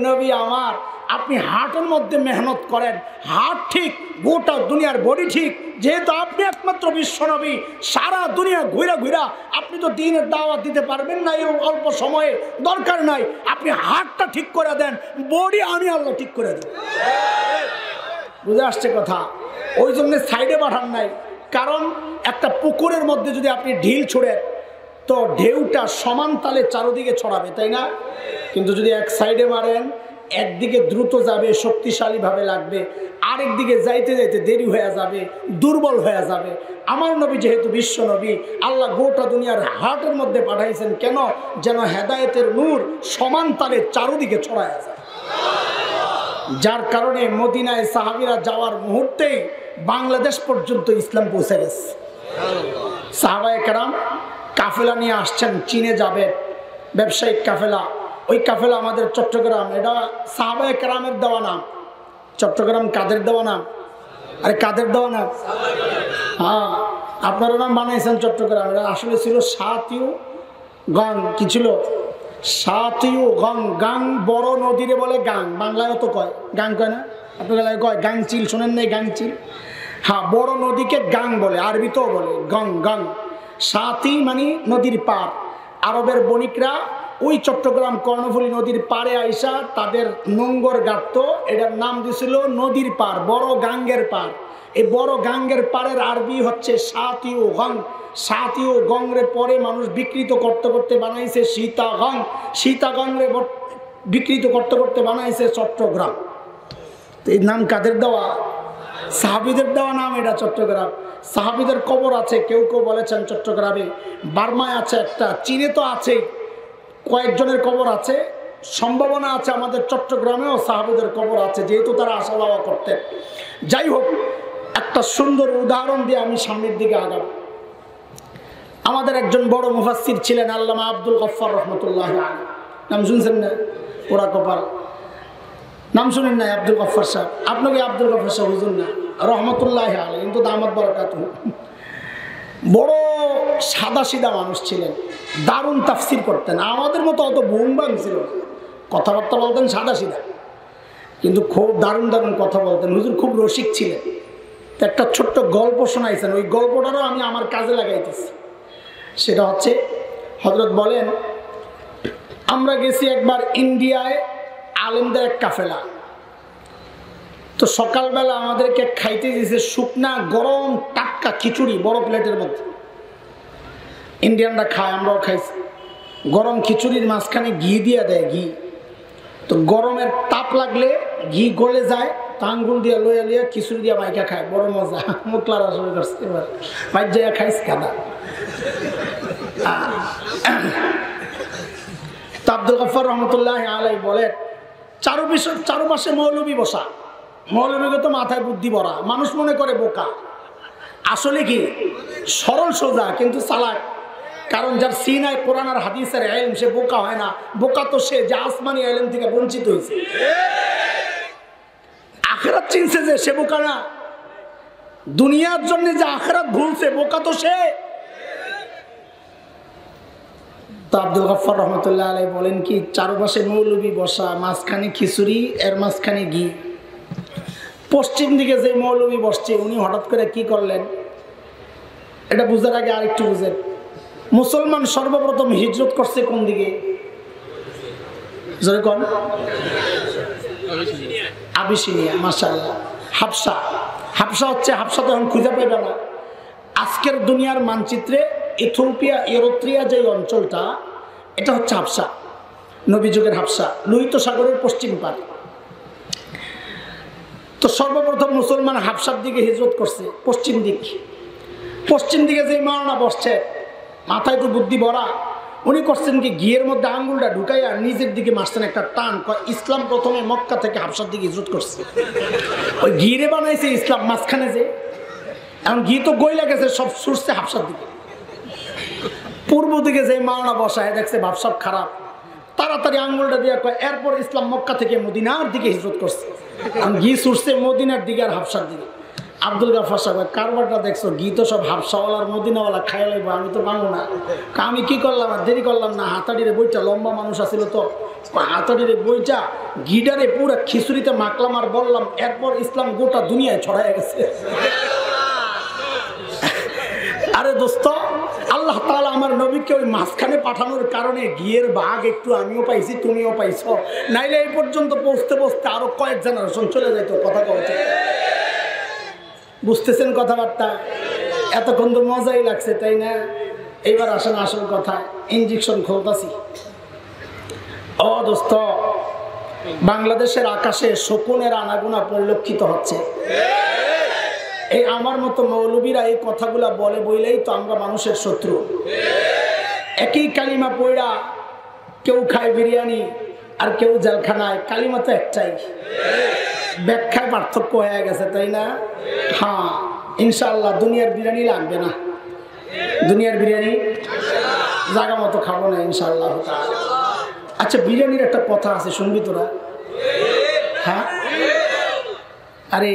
নবী আমার, আপনি হার্টের মধ্যে মেহনত করেন, হার্ট ঠিক, গোটা দুনিয়ার বডি ঠিক। যেহেতু আপনি একমাত্র বিশ্বনবী, সারা দুনিয়া ঘুরা ঘুরা আপনি তো দিনের দাওয়াত দিতে পারবেন না এই অল্প সময়ে, দরকার নাই আপনি হার্টটা ঠিক করে দেন, বডি আমি আল্লাহ ঠিক করে দেন। বুঝে আসছে কথা? ওই জন্য সাইডে পাঠান নাই, কারণ একটা পুকুরের মধ্যে যদি আপনি ঢিল ছোড়েন তো ঢেউটা সমান তালে চারদিকে ছড়াবে, তাই না? কিন্তু যদি এক সাইডে মারেন, একদিকে দ্রুত যাবে, শক্তিশালীভাবে লাগবে, আরেক দিকে যাইতে যাইতে দেরি হয়ে যাবে, দুর্বল হয়ে যাবে। আমার নবী যেহেতু বিশ্ব নবী, আল্লাহ গোটা দুনিয়ার হার্টের মধ্যে পাঠাইছেন কেন? যেন হেদায়েতের নূর সমান তালে চারদিকে ছড়ায় যায়। যার কারণে মদিনায় সাহাবীরা যাওয়ার মুহূর্তেই বাংলাদেশ পর্যন্ত ইসলাম পৌঁছে গেছে। সাহাবায়ে কেরাম কাফেলা নিয়ে আসছেন, চীনে যাবে, ব্যবসায়িক কাফেলা। ওই কাফেলা আমাদের চট্টগ্রাম, এটা সাহাবায়ে কেরামের দেওয়া নাম। চট্টগ্রাম কাদের দেওয়া নাম? আরে কাদের দেওয়া নাম? হ্যাঁ, আপনারা নাম বানাইছেন চট্টগ্রাম, এটা আসলে ছিল সাতিউ গং। কি ছিল? সাতিউ গং। গাং বড় নদীরে বলে গাং, বাংলায় তো কয় গাং, কয় না? আপনার কয় গাংচিল, শোনেন নাই গাংচিল? হ্যাঁ, বড় নদীকে গাং বলে, আরবিতেও বলে গং। গাং সাতি মানে নদীর পার। আরবের বণিকরা ওই চট্টগ্রাম কর্ণফুলী নদীর পাড়ে আইসা তাদের নোঙ্গর গাঁথত, এটার নাম দিয়েছিল নদীর পার, বড় গাঙ্গের পার। এই বড় গাঙ্গের পাড়ের আরবি হচ্ছে সাতিউ গং। সাতিউ গংরে পরে মানুষ বিকৃত করতে করতে বানাইছে সীতাগং। সীতাগংরে বিকৃত করতে করতে বানাইছে চট্টগ্রাম। এই নাম কাদের দেওয়া? সাহাবীদের দেওয়া নাম এটা চট্টগ্রাম। সাহাবীদের কবর আছে, কেউ কেউ বলেছেন চট্টগ্রামে, বার্মায় আছে একটা, চীনে তো আছেই, কয়েকজনের কবর আছে। সম্ভাবনা আছে আমাদের চট্টগ্রামেও সাহাবীদের কবর আছে, যেহেতু তারা আসা যাওয়া করতেন। যাই হোক, একটা সুন্দর উদাহরণ দিয়ে আমি সামনের দিকে আগাব। আমাদের একজন বড় মুফাসসির ছিলেন আল্লামা আব্দুল গফফার রহমতুল্লাহ আলাইহি। নাম শুনছেন না? পোড়া কপাল, নাম শুনেন নাই? আব্দুল গফফার সাহেব। আপনাকে আব্দুল গফফার সাহেব হুজুর না, রহমতুল্লাহ আলাইহি, কিন্তু দামাত বারাকাতুহু। বড় সাদা সিধা মানুষ ছিলেন, দারুণ তাফসির করতেন। আমাদের মতো অত বুমবাং ছিল না, কথাবার্তা বলতেন সাদা সিধা, কিন্তু খুব দারুণ দারুণ কথা বলতেন। হুজুর খুব রসিক ছিলেন। তো একটা ছোট্ট গল্প শোনাইছেন, ওই গল্পটারও আমি আমার কাজে লাগাইতেছি। সেটা হচ্ছে, হযরত বলেন, আমরা গেছি একবার ইন্ডিয়ায় আলেমদের এক কাফেলা। তো সকালবেলা আমাদেরকে খাইতে দিয়েছে শুকনা গরম টাটকা খিচুড়ি বড় প্লেটের মধ্যে। ইন্ডিয়ানরা খায়, আমরাও খাইছি। গরম খিচুড়ির মাঝখানে ঘি দিয়ে দেয়, ঘি। তো গরমের তাপ লাগলে ঘি গলে যায়, তা আঙ্গুল দিয়ে লইয়া লিয়া খিচুড়ি দিয়ে মাইকা খায়, বড় মজা। মুখলার আসলে করছে, এবার বাইর জায়গা খাইস কাদা। তো আব্দুল গফফার রহমতুল্লাহ আলাইহি বলেন, চারপাশে মৌলবী বসা। মৌলবীকে তো মাথায় বুদ্ধি ভরা, মানুষ মনে করে বোকা, আসলে কি সরল সোজা কিন্তু চালাক। কারণ যার সিনায় কোরআন আর হাদিসের ইলম, সে বোকা হয় না। বোকা তো সে যে আসমানি ইলম থেকে বঞ্চিত হয়েছে। আখিরাত চিনছে যে, সে বোকা না। দুনিয়ার জন্য যে আখিরাত ভুলছে, বোকা তো সে। তো আব্দুল গফফার রহমতুল্লাহ আলাইহি বলেন কি, চারপাশে মৌলবী বসা, মাঝখানে খিচুড়ি, এর মাঝখানে ঘি। পশ্চিম দিকে যে মৌলবী বসছে, উনি হঠাৎ করে কি করলেন, এটা বুঝার আগে আরেকটু বুঝেন। মুসলমান সর্বপ্রথম হিজরত করছে কোন দিকে? কোন? আবিসিনিয়া। মাশাআল্লাহ। হাবশা। হাবশা হচ্ছে, হাবশা তো এখন খুঁজে পাইবে না আজকের দুনিয়ার মানচিত্রে। ইথিওপিয়া, এরিত্রিয়া যে অঞ্চলটা, এটা হচ্ছে হাবশা, নবী যুগের হাবশা, লোহিত সাগরের পশ্চিম পার। তো সর্বপ্রথম মুসলমান হাবশার দিকে হিজরত করছে, পশ্চিম দিক। পশ্চিম দিকে যে মাওলানা বসছে, মাথায় তো বুদ্ধি ভরা, উনি করছেন কি, ঘিয়ের মধ্যে আঙ্গুলটা ঢুকাইয়া নিজের দিকে মারছেন একটা টান। ইসলাম প্রথমে মক্কা থেকে হাবশার দিকে হিজরত করছে। ওই ঘিরে বানাইছে ইসলাম মাঝখানে যে, এখন ঘি তো গইলা গেছে, সব ছুটছে হাবশার দিকে। পূর্ব দিকে যে মাওলানা বসায় দেখছে ভাবসাব খারাপ, তাড়াতাড়ি আঙ্গুলটা দিয়ে কয়, এরপর ইসলাম মক্কা থেকে মদিনার দিকে হিজরত করছে। ঘি ছুটছে মদিনার দিকে আর হাবশার দিকে। আব্দুল গাফফার সাহেব কারবারটা দেখছো, ঘি তো সব হাফসাওয়ালার মদিনাওয়ালা খাইয়া লাগবো, আমি তো পাবো না। আমি কি করলাম, আর দেরি করলাম না, হাতাড়িরে বইটা, লম্বা মানুষ আছিল তো, হাতাড়িরে বইটা ঘিটারে পুরো খিচুড়িতে মাখলাম আর বললাম, এরপর ইসলাম গোটা দুনিয়ায় ছড়াই গেছে। আরে দোস্ত, আল্লাহ তাআলা আমার নবীকে ওই মাঝখানে পাঠানোর কারণে ঘিয়ের ভাগ একটু আমিও পাইছি, তুমিও পাইছো, নাইলে এই পর্যন্ত পৌঁছতে পৌঁছতে আরো কয়েক জেনারেশন চলে যাইতো। কথা বলতে বুঝতেছেন কথাবার্তা? এতক্ষণ তো মজাই লাগছে, তাই না? এইবার আসেন আসল কথা, ইঞ্জেকশন খুলতাছি। ও দোস্ত, বাংলাদেশের আকাশে শকুনের আনাগোনা পরিলক্ষিত হচ্ছে। এই আমার মতো মৌলবীরা এই কথাগুলা বলে বইলেই তো আমরা মানুষের শত্রু। একই কালিমা পয়রা কেউ খায় বিরিয়ানি আর কেউ জেলখানায়, কালিমা তো একটাই, ব্যাখ্যায় পার্থক্য হয়ে গেছে, তাই না? হ্যাঁ, ইনশাআল্লাহ দুনিয়ার বিরিয়ানি লাগবে না, দুনিয়ার বিরিয়ানি জায়গা মতো খাবো না ইনশাআল্লাহ। আচ্ছা, বিরিয়ানির একটা কথা আছে, শুনবি তোরা? হ্যাঁ, আরে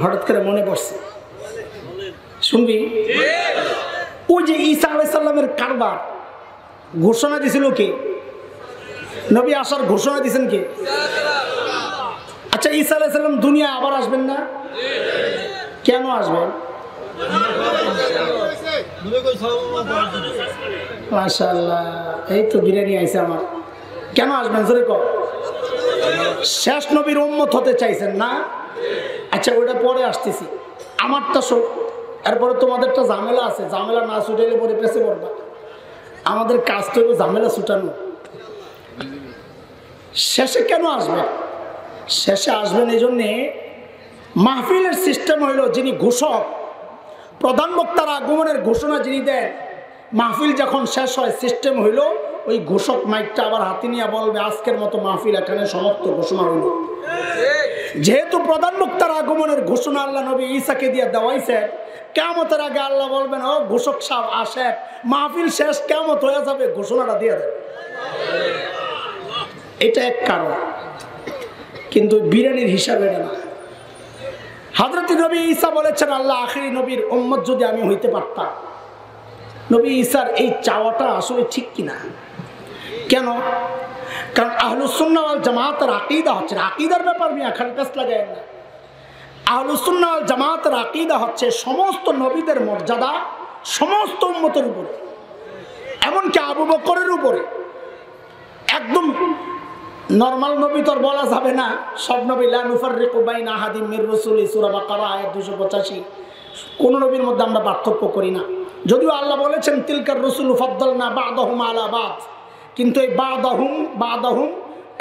হঠাৎ করে মনে পড়ছে, শুনবি? ওই যে ঈসা আলাইহিস সালামের কারবার ঘোষণা দিছিল কে? নবী আসার ঘোষণা দিয়েছেন কে? আচ্ছা, ঈসা আলাইহিস সালাম দুনিয়া আবার আসবেন না? কেন আসবেন? মাশাআল্লাহ, এই তো বিরিয়ানি আইছে আমার। কেন আসবেন জোরে কর? শেষ নবীর উম্মত হতে চাইছেন না? আচ্ছা, ওইটা পরে আসতেছি, আমারটা শোন, এরপরে তোমাদেরটা ঝামেলা আছে, ঝামেলা না ছুটাইলে পরে পেছে পড়বা। আমাদের কাজ তো হলো ঝামেলা ছুটানো। শেষে কেন আসবেন? শেষে আসবেন এই জন্যে, মাহফিলের সিস্টেম হইল যিনি ঘোষক, প্রধান বক্তার আগমনের ঘোষণা যিনি দেন, মাহফিল যখন শেষ হয় সিস্টেম হইল ওই ঘোষক মাইকটা আবার হাতে নিয়ে বলবে, আজকের মতো মাহফিল এখানে সমাপ্ত ঘোষণা হইল। যেহেতু প্রধান বক্তার আগমনের ঘোষণা আল্লাহ নবী ঈসাকে দিয়ে দেওয়াইছে, কিয়ামতের আগে আল্লাহ বলবেন, ও ঘোষক সাহেব আসেন, মাহফিল শেষ, কিয়ামত হয়ে যাবে, ঘোষণাটা দিয়ে দেন। এটা এক কারণ, কিন্তু বিরিয়ানির হিসাবে এটা না। হযরত নবী ঈসা বলেছেন, আল্লাহ আখিরি নবীর উম্মত যদি আমি হইতে পারতাম। নবী ঈসার এই চাওয়াটা আসলে ঠিক কিনা? কেন? কারণ আহলুস সুন্নাহ ওয়াল জামাতের আকীদা হচ্ছে, আকীদার ব্যাপার নিয়ে খালি কাজ লাগায় না। আহলুস সুন্নাহ ওয়াল জামাতের আকীদা হচ্ছে সমস্ত নবীদের মর্যাদা সমস্ত উম্মতের উপরে, এমনকি আবু বকরের উপরে। একদম নরমাল নবী তো বলা যাবে না, সব নবী লা নুফাররিকু বাইনা আহাদিম মির রাসূলি, সূরা বাকারা আয়াত 285। কোন নবীর মধ্যে আমরা পার্থক্য করি না, যদিও আল্লাহ বলেছেন তিলকার রাসূলু ফাদ্দালনা বা'দাহুম আলা বা'দ, কিন্তু এই বা'দাহুম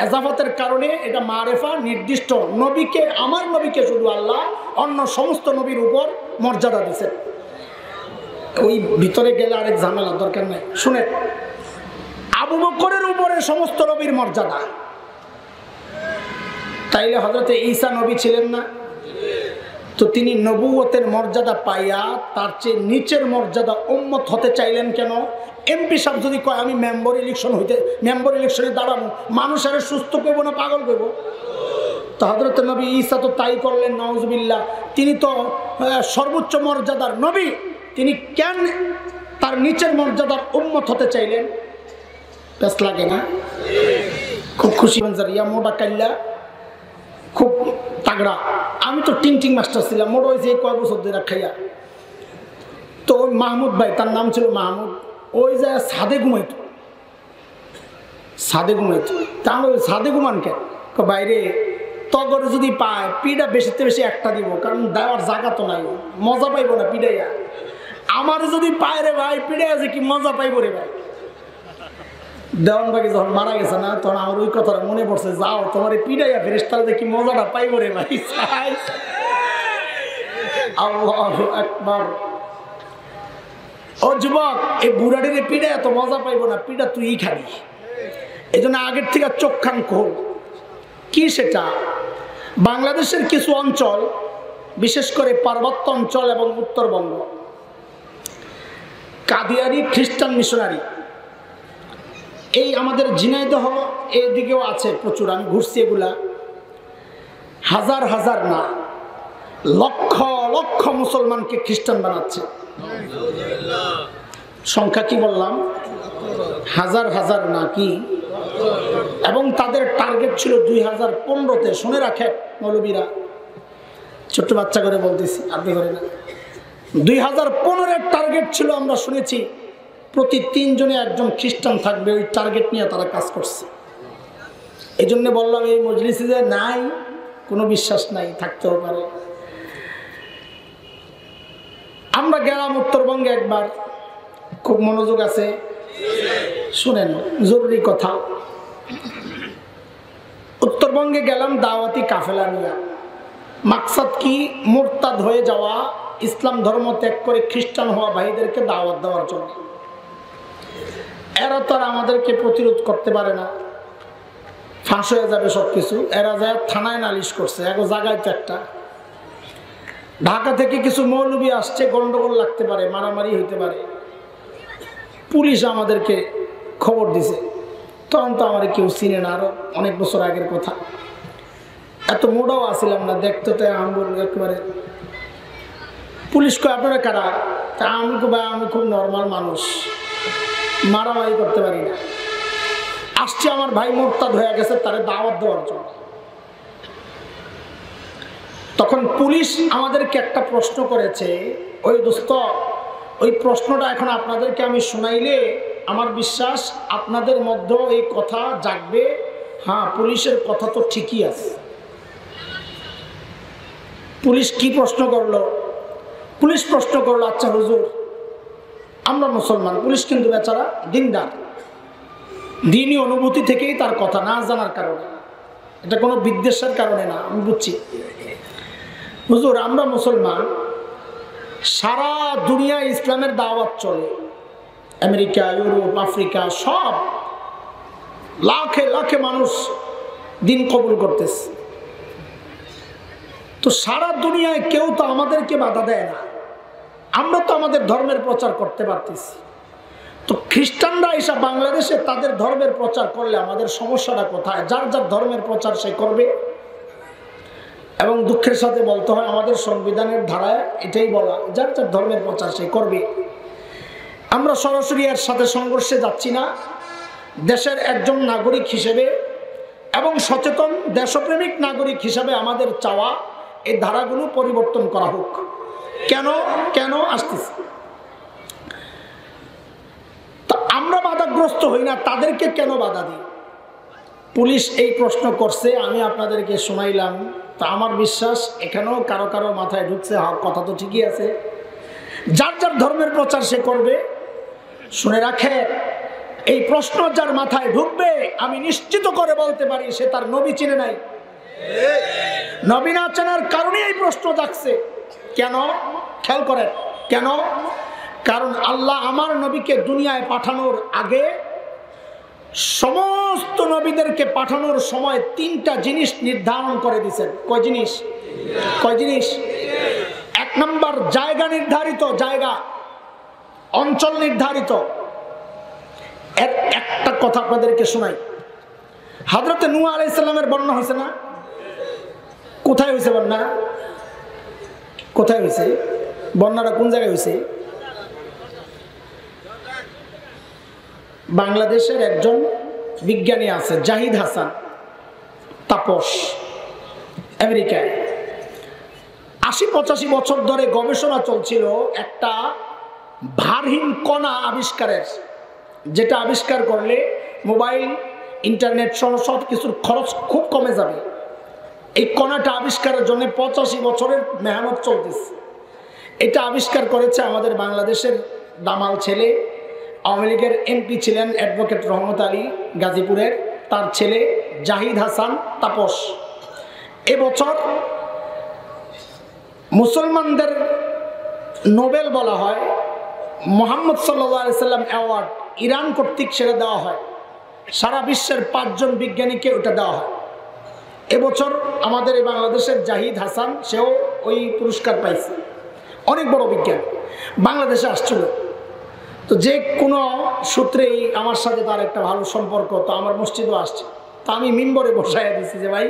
এজাফাতের কারণে এটা মারেফা, নির্দিষ্ট নবীকে, আমার নবীকে শুধু আল্লাহ অন্য সমস্ত নবীর উপর মর্যাদা দিয়েছেন। ওই ভিতরে গেলে আরেক ঝামেলা দরকার নাই। শুনে, আবু বকরের উপরে সমস্ত নবীর মর্যাদা, তাইলে হযরত ঈসা নবী ছিলেন না? তো তিনি নবুয়তের মর্যাদা পাইয়া তার চেয়ে নিচের মর্যাদা উম্মত হতে চাইলেন কেন? এমপি সাহেব যদি কয় আমি মেম্বার ইলেকশনে দাঁড়াবো, মানুষের সুস্থ করবো না পাগল করবো? তো হযরত নবী ঈসা তো তাই করলেন, নাউজুবিল্লাহ। তিনি তো সর্বোচ্চ মর্যাদার নবী, তিনি কেন তার নিচের মর্যাদার উম্মত হতে চাইলেন? বেশ লাগে না? খুব খুশি ইয়া মোটা কাল্লা, খুব তাগড়া। আমি তো টিং মাস্টার ছিলাম, মোটা হয়েছে কয় বছর ধরে খাইয়া। তো ওই মাহমুদ ভাই, তার নাম ছিল মাহমুদ, ওই যে ছাদে ঘুমাইতো, তাহলে ওই ছাদে ঘুমান কেন? বাইরে তগর যদি পায় পিঠা বেশিতে বেশি একটা দিব, কারণ দেওয়ার জায়গা তো নাই, মজা পাইব না পিঠাইয়া। আমার যদি পায় রে ভাই পিঠাই আছে, কি মজা পাইব রে ভাই। দেওয়ান বাকি যখন মারা গেছে না, তখন আমার ওই কথাটা মনে পড়ছে, যাও তোমার এই পিঠাইয়া ফেরেশতারা দেখি মজাটা পাইব রে ভাই। আল্লাহু আকবার। ও যুবক, এই বুড়াটির পিঠা এত মজা পাইব না, পিঠা তুই খাবি। এই জন্য আগের থেকে চোখ খান খোল। কি সেটা? বাংলাদেশের কিছু অঞ্চল, বিশেষ করে পার্বত্য অঞ্চল এবং উত্তরবঙ্গ, কাদিয়ারি খ্রিস্টান মিশনারি, এই আমাদের ঝিনাইদহ এদিকেও আছে প্রচুর, আমি ঘুরছি এগুলা। হাজার হাজার না, লক্ষ লক্ষ মুসলমানকে খ্রিস্টান বানাচ্ছে। সংখ্যা কি বললাম? হাজার হাজার নাকি। এবং তাদের টার্গেট ছিল 2015-তে। শুনে রাখেন মৌলবীরা, ছোট্ট বাচ্চা করে বলতেছি, আপনি করে না। 2015-এর টার্গেট ছিল, আমরা শুনেছি প্রতি 3 জনে একজন খ্রিস্টান থাকবে। ওই টার্গেট নিয়ে তারা কাজ করছে। এই জন্য বললাম এই মজলিসে যে নাই, কোনো বিশ্বাস নাই, থাকতেও পারে। আমরা গেলাম উত্তরবঙ্গে একবার, খুব মনোযোগ আছে, শুনেন, জরুরি কথা। উত্তরবঙ্গে গেলাম দাওয়াতি কাফেলা নিয়ে। মাকসাদ কি? মুরতাদ হয়ে যাওয়া, ইসলাম ধর্ম ত্যাগ করে খ্রিস্টান হওয়া ভাইদেরকে দাওয়াত দেওয়ার জন্য। এরা তো আর আমাদেরকে প্রতিরোধ করতে পারে না, ফাঁস হয়ে যাবে সবকিছু। এরা যায় থানায় নালিশ করছে, এক জায়গায় তো একটা। ঢাকা থেকে কিছু মৌলবী আসছে, গন্ডগোল লাগতে পারে, মারামারি হইতে পারে। পুলিশ আমাদেরকে খবর দিছে। তখন তো আমার কেউ চিনে না, আরো অনেক বছর আগের কথা। এত মোড়াও আসিলাম না, দেখতে তো আম্বুর একেবারে। পুলিশ কয় আপনারা কারা? তা আমি খুব নর্মাল মানুষ, মারামারি করতে পারি না। আসছে আমার ভাই মুরতাদ হয়ে গেছে, তারে দাওয়াত দেওয়ার জন্য। তখন পুলিশ আমাদেরকে একটা প্রশ্ন করেছে। ওই দোস্ত, ওই প্রশ্নটা এখন আপনাদেরকে আমি শুনাইলে আমার বিশ্বাস আপনাদের মধ্যে এই কথা জাগবে, হ্যাঁ পুলিশের কথা তো ঠিকই আছে। পুলিশ কি প্রশ্ন করলো? পুলিশ প্রশ্ন করলো, আচ্ছা হুজুর, আমরা মুসলমান। পুলিশ কিন্তু বেচারা দিনদার, দিনই অনুভূতি থেকেই তার কথা, না জানার কারণে, এটা কোনো বিদ্বেষের কারণে না, আমি বুঝছি। হুজুর, আমরা মুসলমান, সারা দুনিয়ায় ইসলামের দাওয়াত চলে, আমেরিকা, ইউরোপ, আফ্রিকা, সব লাখে লাখে মানুষ দিন কবুল করতেছে। তো সারা দুনিয়ায় কেউ তো আমাদেরকে বাধা দেয় না, আমরা তো আমাদের ধর্মের প্রচার করতে পারতেছি। তো খ্রিস্টানরা এসে বাংলাদেশে তাদের ধর্মের প্রচার করলে আমাদের সমস্যাটা কোথায়? যার যার ধর্মের প্রচার সে করবে। এবং দুঃখের সাথে বলতে হয়, আমাদের সংবিধানের ধারায় এটাই বলা, যার যার ধর্মের প্রচার সে করবে। আমরা সরাসরি এর সাথে সংঘর্ষে যাচ্ছি না। দেশের একজন নাগরিক হিসেবে এবং সচেতন দেশপ্রেমিক নাগরিক হিসেবে আমাদের চাওয়া এই ধারাগুলো পরিবর্তন করা হোক। কেন কেন আসতেছে? তা আমরা বাধাগ্রস্ত হই না, তাদেরকে কেন বাধা দিই? পুলিশ এই প্রশ্ন করছে, আমি আপনাদেরকে শোনাইলাম। তা আমার বিশ্বাস এখানেও কারো কারো মাথায় ঢুকছে, কথা তো ঠিকই আছে, যার যার ধর্মের প্রচার সে করবে। শুনে রাখে, এই প্রশ্ন যার মাথায় ঢুকবে, আমি নিশ্চিত করে বলতে পারি সে তার নবী চিনে নাই। নবী না চেনার কারণে এই প্রশ্ন জাগছে। কেন? খেয়াল করেন কেন? কারণ আল্লাহ আমার নবীকে দুনিয়ায় পাঠানোর আগে সমস্ত নবীদেরকে পাঠানোর সময় 3টা জিনিস নির্ধারণ করে দিয়েছেন। কয় জিনিস? কয় জিনিস? 1 নম্বর, জায়গা নির্ধারিত, জায়গা, অঞ্চল নির্ধারিত। এর একটা কথা আপনাদেরকে শোনাই। হযরত নূহ আলাইহিস সালামের বন্যা হয়েছে না? কোথায় হয়েছে বন্যা? কোথায় হয়েছে বন্যাটা? কোন জায়গায় হয়েছে? বাংলাদেশের একজন বিজ্ঞানী আছে, জাহিদ হাসান তাপস, আমেরিকায়। 80-85 বছর ধরে গবেষণা চলছিল একটা ভারহীন কণা আবিষ্কারের, যেটা আবিষ্কার করলে মোবাইল, ইন্টারনেট সহ সব কিছুর খরচ খুব কমে যাবে। এই কণাটা আবিষ্কারের জন্য 85 বছরের মেহনত চলতেছে। এটা আবিষ্কার করেছে আমাদের বাংলাদেশের দামাল ছেলে, আওয়ামী লীগের এমপি ছিলেন অ্যাডভোকেট রহমত আলী গাজীপুরের, তার ছেলে জাহিদ হাসান তাপস। এবছর মুসলমানদের নোবেল বলা হয়, মুহাম্মদ সাল্লাল্লাহু আলাইহি সাল্লাম অ্যাওয়ার্ড ইরান কর্তৃক সেটা দেওয়া হয়। সারা বিশ্বের 5 জন বিজ্ঞানীকে ওটা দেওয়া হয়। এবছর আমাদের এই বাংলাদেশের জাহিদ হাসান, সেও ওই পুরস্কার পাইছে। অনেক বড় বিজ্ঞান, বাংলাদেশে আসছিল। তো যে কোনো সূত্রেই আমার সাথে তার একটা ভালো সম্পর্ক, তো আমার মসজিদও আসছে। তো আমি মিম্বরে বসাইয়া দিচ্ছি যে ভাই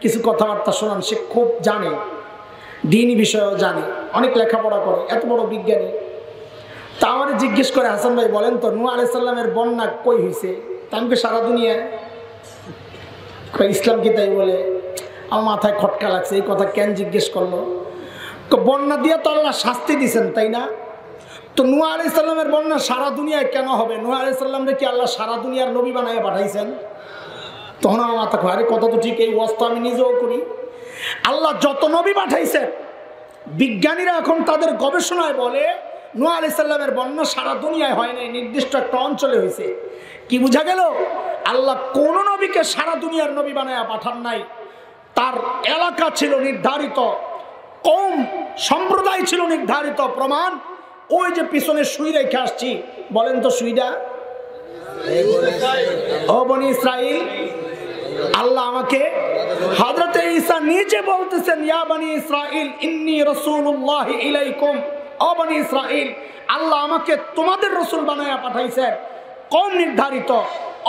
কিছু কথাবার্তা শোনান, সে খুব জানে। দিনই বিষয়েও জানে, অনেক লেখাপড়া করে, এত বড় বিজ্ঞানী। তা আমার জিজ্ঞেস করে, হাসান ভাই বলেন তো নূহ আলাইহিস সালামের বন্যা কই হয়েছে? তা আমি সারা দুনিয়ায়। ইসলাম কি তাই বলে? আমার মাথায় খটকা লাগছে, এই কথা কেন জিজ্ঞেস করলো? বন্যা দিয়ে তো আল্লাহ শাস্তি দিচ্ছেন, তাই না? তো নূহ আলাইহিস সালামের বন্যা সারা দুনিয়ায় কেন হবে? নূহ আলাইহিস সালামরে কি আল্লাহ সারা দুনিয়ার নবী বানাইয়া পাঠাইছেন? তখন আমার মাথা খোয়া, আরে কথা তো ঠিক, এই ওয়াজ তো আমি নিজেও করি। আল্লাহ যত নবী পাঠাইছেন, বিজ্ঞানীরা এখন তাদের গবেষণায় বলে নূহ আলাইহিস সালামের বন্যা সারা দুনিয়ায় হয় নাই, নির্দিষ্ট একটা অঞ্চলে হয়েছে। কি বোঝা গেল? আল্লাহ কোন নবীকে সারা দুনিয়ার নবী বানায়া পাঠান নাই। তার এলাকা ছিল নির্ধারিত, কওম সম্প্রদায় ছিল নির্ধারিত। প্রমাণ ওই যে পিছনে সুই রেখে আসছি, বলেন তো সুইটা? ও বনি ইসরাইল, আল্লাহ আমাকে, হযরত ঈসা নিজে বলতেছেন, ইয়া বনি ইসরাইল ইন্নী রাসূলুল্লাহ ইলাইকুম। ও বনি ইসরাইল, আল্লাহ আমাকে তোমাদের রাসূল বানায়া পাঠাইছেন। কওম নির্ধারিত,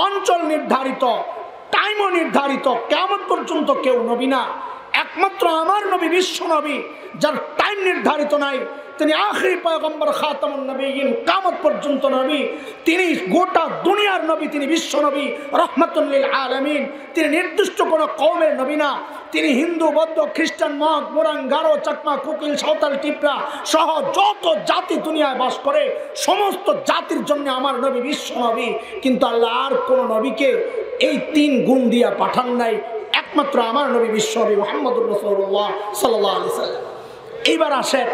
অঞ্চল নির্ধারিত, টাইমও নির্ধারিত। কিয়ামত পর্যন্ত কেউ নবী না, একমাত্র আমার নবী বিশ্ব নবী, যার টাইম নির্ধারিত নাই। তিনি আখিরি পয়গম্বর, খাতামুন নবিয়্যিন, কিয়ামত পর্যন্ত নবী। তিনি গোটা দুনিয়ার নবী, তিনি বিশ্ব নবী, রাহমাতুল লিল আলামিন। তিনি নির্দিষ্ট কোনো কওমের নবী না। তিনি হিন্দু, বৌদ্ধ, খ্রিস্টান, মগ, মোরাং, গারো, চাকমা, কুকিল, সাঁওতাল, টিপরা সহ যত জাতি দুনিয়ায় বাস করে সমস্ত জাতির জন্য আমার নবী বিশ্ব নবী। কিন্তু আল্লাহ আর কোন নবীকে এই 3 গুণ দিয়া পাঠান নাই, একমাত্র আমার নবী বিশ্ব নবী মুহাম্মদুর রাসূলুল্লাহ সাল্লাল্লাহু আলাইহি ওয়াসাল্লাম। এইবার আসেন,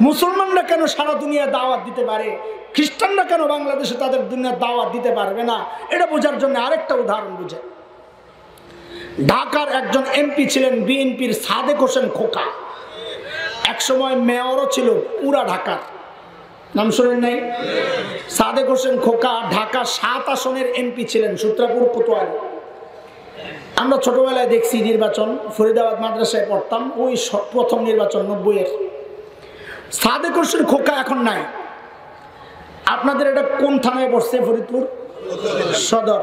মুসলমানরা কেন সারা দুনিয়া দাওয়াত দিতে পারে, খ্রিস্টানরা কেন বাংলাদেশে তাদের দুনিয়ার দাওয়াত দিতে পারবে না? এটা বোঝার জন্য আরেকটা উদাহরণ বুঝে। ঢাকার একজন এমপি ছিলেন বিএনপির, সাদেক হোসেন খোকা। একসময় মেয়রও ছিল পুরা ঢাকার, নাম শুনেন নাই? সাদেক হোসেন খোকা ঢাকা 7 আসনের এমপি ছিলেন, সূত্রাপুর, কোতোয়ালি। আমরা ছোটবেলায় দেখছি নির্বাচন, ফরিদাবাদ মাদ্রাসায় পড়তাম, ওই প্রথম নির্বাচন 90-এর। সাদেক হোসেন খোকা এখন নাই। আপনাদের এটা কোন থানায় পড়ছে? ফরিদপুর সদর।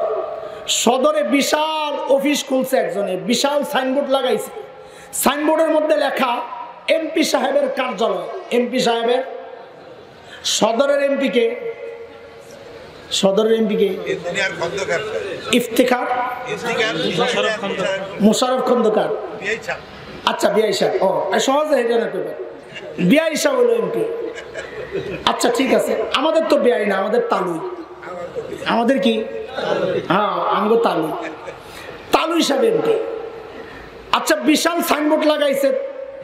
সদরে বিশাল অফিস খুলছে একজনে, বিশাল সাইনবোর্ড লাগাইছে। সাইনবোর্ডের মধ্যে লেখা এমপি সাহেবের কার্যালয়। এমপি সাহেবের, সদরের এমপি কে? সদরের এমপি কে? ইফতিখার মোশাররফ খন্দকার। আচ্ছা, বিআই সাহেব। ও সহজে এটা না করবে, বিআই সাহেব হলো এমপি। আচ্ছা ঠিক আছে, আমাদের তো বিআই না, আমাদের তালুই। আমাদের কি? হ্যাঁ, আমাদের তালুই। তালুই সাহেব এমপি। আচ্ছা, বিশাল সাইনবোর্ড লাগাইছে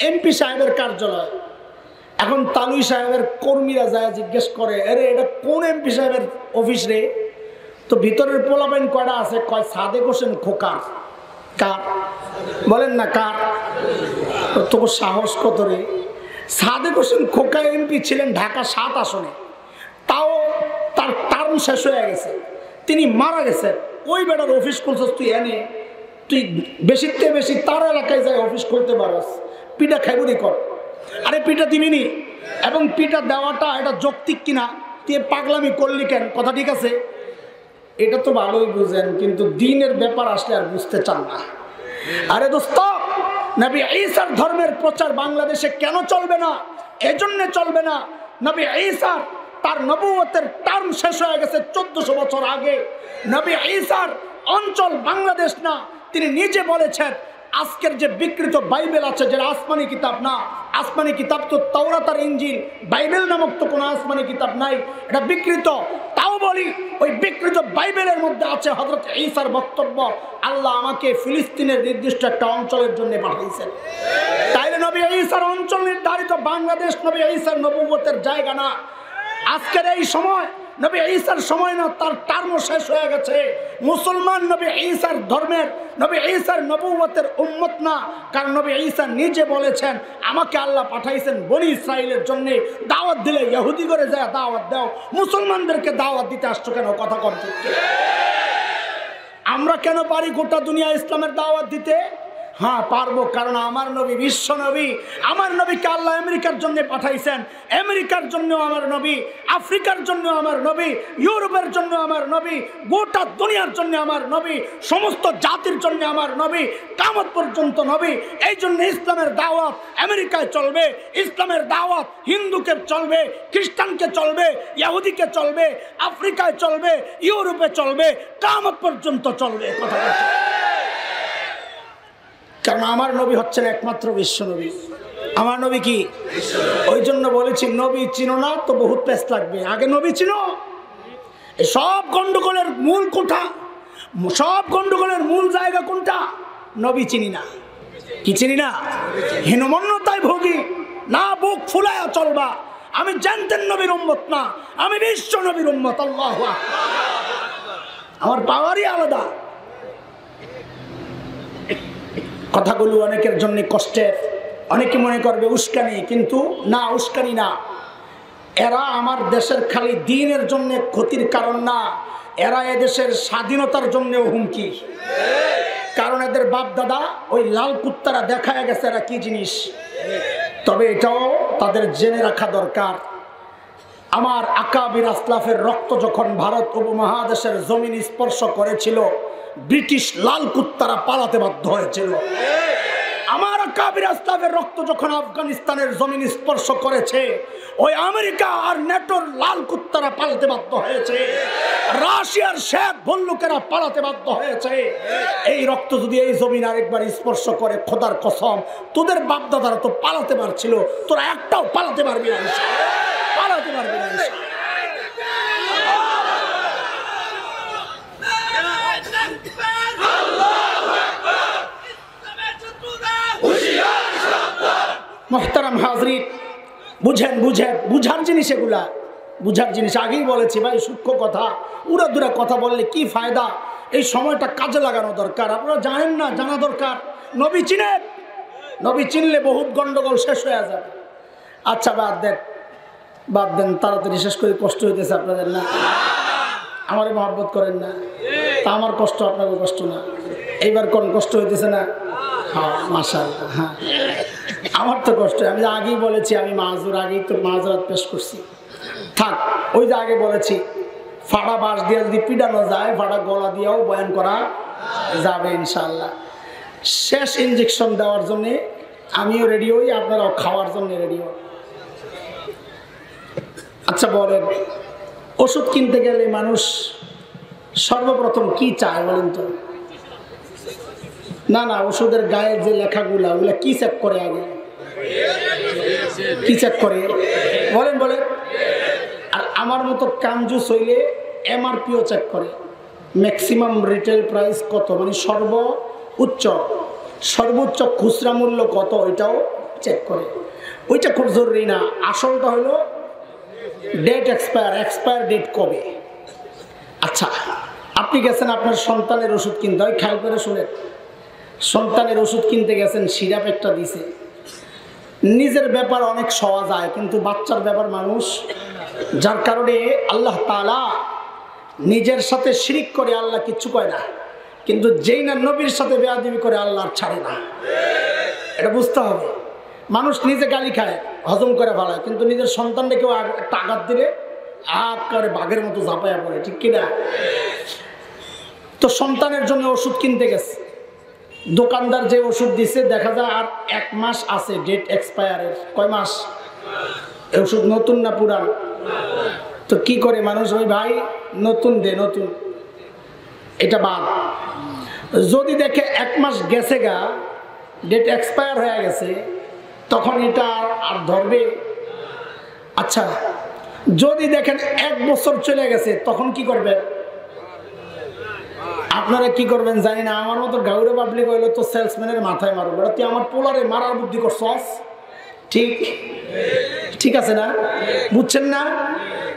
এমপি সাহেবের কার্যালয়। এখন তালুই সাহেবের কর্মীরা যায় জিজ্ঞেস করে, আরে এটা কোন এমপি সাহেবের অফিস রে? তো ভিতরের পোলাপাইন কয়টা আছে? কয় সাদেক হোসেন খোকার। কার? বলেন না কার? তবু সাহস কত রে? সাদেক হোসেন খোকা এমপি ছিলেন ঢাকা 7 আসনে, তাও তার টার্ম শেষ হয়ে গেছে, তিনি মারা গেছেন। ওই বেটার অফিস খুলছস তুই, এনে তুই বেশিতে বেশি তার এলাকায় যায় অফিস খুলতে পারস, পিঠা খাইবুনি কর। আরে পিঠা দিবিনি, এবং পিঠা দেওয়াটা এটা যৌক্তিক কিনা, তুই পাগলামি করলি কেন? কথা ঠিক আছে, এটা তো ভালোই বুঝেন, কিন্তু দিনের ব্যাপার আসলে আর বুঝতে চান না। আরে দোস্ত, নবী ঈসার ধর্মের প্রচার বাংলাদেশে কেন চলবে না? এজন্য চলবে না, নবী ঈসার তার নবুয়তের টার্ম শেষ হয়ে গেছে 1400 বছর আগে। নবী ঈসার অঞ্চল বাংলাদেশ না। তিনি নিজে বলেছেন, আজকের যে বিকৃত বাইবেল আছে, যেটা আসমানি কিতাব না, আসমানি কিতাব তো তাওরাত আর ইনজিল, বাইবেল নামক তো কোনো আসমানি কিতাব নাই, এটা বিকৃত। তাও বলি, ওই বিকৃত বাইবেলের মধ্যে আছে হযরত ঈসার বক্তব্য, আল্লাহ আমাকে ফিলিস্তিনের নির্দিষ্ট একটা অঞ্চলের জন্য পাঠিয়েছেন। তাইলে নবী ঈসার অঞ্চল নির্ধারিত, বাংলাদেশ নবী ঈসার নবুয়তের জায়গা না। আজকের এই সময় নবী ঈসার সময় না, তার টার্ম শেষ হয়ে গেছে। মুসলমান নবী ঈসার ধর্মের, নবী ঈসার নবুয়তের উম্মত না। কারণ নবী ঈসা নিজে বলেছেন, আমাকে আল্লাহ পাঠাইছেন বনি ইসরাইলের জন্য। দাওয়াত দিলে ইহুদি করে যায় দাওয়াত দাও, মুসলমানদেরকে দাওয়াত দিতে আসছো কেন? কথা কর। আমরা কেন পারি গোটা দুনিয়া ইসলামের দাওয়াত দিতে? হ্যাঁ পারবো, কারণ আমার নবী বিশ্ব নবী। আমার নবীকে আল্লাহ আমেরিকার জন্য পাঠাইছেন, আমেরিকার জন্য আমার নবী, আফ্রিকার জন্য আমার নবী, ইউরোপের জন্য আমার নবী, গোটা দুনিয়ার জন্য আমার নবী, সমস্ত জাতির জন্য আমার নবী, কিয়ামত পর্যন্ত নবী। এই জন্য ইসলামের দাওয়াত আমেরিকায় চলবে, ইসলামের দাওয়াত হিন্দুকে চলবে, খ্রিস্টানকে চলবে, ইহুদিকে চলবে, আফ্রিকায় চলবে, ইউরোপে চলবে, কিয়ামত পর্যন্ত চলবে। কথা বলছে, কারণ আমার নবী হচ্ছেন একমাত্র বিশ্ব নবী। আমার নবী কি? ওই জন্য বলেছি নবী চিনো না তো বহুত পেস লাগবে, আগে নবী চিনো। এই সব গন্ডগোলের মূল কোথা, সব গন্ডগোলের মূল জায়গা কোনটা? নবী চিনি না। কি চিনি না? হীনমন্যতায় ভোগী না, বুক ফুলায়া চলবা। আমি জানতেন নবীর উম্মত না, আমি বিশ্ব নবীর উম্মত। আল্লাহু আকবার। আমার পাওয়ারই আলাদা। কথাগুলো অনেকের জন্য কষ্টের, অনেকে মনে করবে উস্কানি, কিন্তু না, উস্কানি না। এরা আমার দেশের খালি দ্বীনের জন্য ক্ষতির কারণ না, এরা এদেশের স্বাধীনতার জন্য হুমকি। কারণ এদের বাপ দাদা ওই লাল কুত্তারা দেখায় গেছে এরা কি জিনিস। তবে এটাও তাদের জেনে রাখা দরকার, আমার আকাবির আসলাফের রক্ত যখন ভারত উপমহাদেশের জমিন স্পর্শ করেছিল, ব্রিটিশ লাল কুত্তারা পালাতে বাধ্য হয়েছিল। আমার আকাবির আসলাফের রক্ত যখন আফগানিস্তানের জমিন স্পর্শ করেছে, ওই আমেরিকা আর নেটোর লাল কুত্তারা পালাতে বাধ্য হয়েছে, রাশিয়ার শেখ ভল্লুকেরা পালাতে বাধ্য হয়েছে। এই রক্ত যদি এই জমিন আরেকবার স্পর্শ করে, খোদার কসম তোদের বাপদাদারা তো পালাতে পারছিল, তোরা একটাও পালাতে পারবি না, পালাতে পারবি না। মোহতারাম হাজরিন, বুঝেন, বুঝেন, বুঝার জিনিস এগুলা, বুঝার জিনিস। আগেই বলেছি ভাই, সূক্ষ্ম কথা, উড়াদুরা কথা বললে কি ফায়দা? এই সময়টা কাজে লাগানো দরকার। আপনারা জানেন না, জানা দরকার। নবী চিনেন, নবী চিনলে বহুত গন্ডগোল শেষ হয়ে যাবে। আচ্ছা বাদ দেন, বাদ দেন, তাড়াতাড়ি শেষ করে। কষ্ট হইতেছে আপনাদের না? আমারে মহব্বত করেন না, তা আমার কষ্ট আপনাকে কষ্ট না। এইবার কোন কষ্ট হইতেছে না? হ্যাঁ মাশাআল্লাহ। হ্যাঁ আমার তো কষ্ট, আমি আগেই বলেছি, আমি মাহজুর, আগেই তো মাহজুরাত পেশ করছি। থাক, ওই যে আগে বলেছি, ফাড়া বাঁশ দিয়ে যদি পিটানো যায়, ফাড়া গলা দিয়েও বয়ান করা যাবে ইনশাআল্লাহ। শেষ ইনজেকশন দেওয়ার জন্যে আমিও রেডি হই, আপনারাও খাওয়ার জন্য রেডি হন। আচ্ছা বলেন, ওষুধ কিনতে গেলে মানুষ সর্বপ্রথম কি চায় বলেন তো? না না, ওষুধের গায়ের যে লেখাগুলা, ওগুলা কি চেক করে আগে? কি চেক করে বলেন বলেন? আর আমার মতো কামজুস হইলে এমআরপিও চেক করে, ম্যাক্সিমাম রিটেল প্রাইস কত, মানে সর্বোচ্চ খুচরা মূল্য কত, ওইটাও চেক করে। ওইটা খুব জরুরি না, আসলটা হলো ডেট এক্সপায়ার ডেট কবে। আচ্ছা, আপনি গেছেন আপনার সন্তানের ওষুধ কিনতে হয়, খেয়াল করে শুনেন, সন্তানের ওষুধ কিনতে গেছেন, সিরাপ একটা দিছে। নিজের ব্যাপার অনেক সওয়া যায়, কিন্তু বাচ্চার ব্যাপার মানুষ, যার কারণে আল্লাহ তাআলা নিজের সাথে শিরিক করে আল্লাহ কিচ্ছু কয় না, কিন্তু যেই না নবীর সাথে বেয়াদবি করে আল্লাহ ছাড়ে না। এটা বুঝতে হবে। মানুষ নিজে গালি খায়, হজম করে ফেলায়, কিন্তু নিজের সন্তানকে কেউ একটা আঘাত দিলে আঘাত করে বাঘের মতো ঝাঁপাইয়া পড়ে, ঠিক কিনা? তো সন্তানের জন্য ওষুধ কিনতে গেছে, দোকানদার যে ওষুধ দিছে দেখা যায় আর 1 মাস আছে ডেট এক্সপায়ারের। কয় মাস? ওষুধ নতুন না পুরান? তো কি করে মানুষ, ওই ভাই নতুন দে, নতুন, এটা বাদ। যদি দেখে 1 মাস গেছে গা, ডেট এক্সপায়ার হয়ে গেছে, তখন এটা আর ধরবে? আচ্ছা, যদি দেখেন 1 বছর চলে গেছে, তখন কি করবেন? আপনারা কি করবেন জানি না, আমার মতো গাউরে পাবলিক হইলো তো সেলসম্যানের মাথায় মারো, বেড়া তুই আমার পোলারে মারার বুদ্ধি করছস, ঠিক ঠিক আছে না? বুঝছেন না?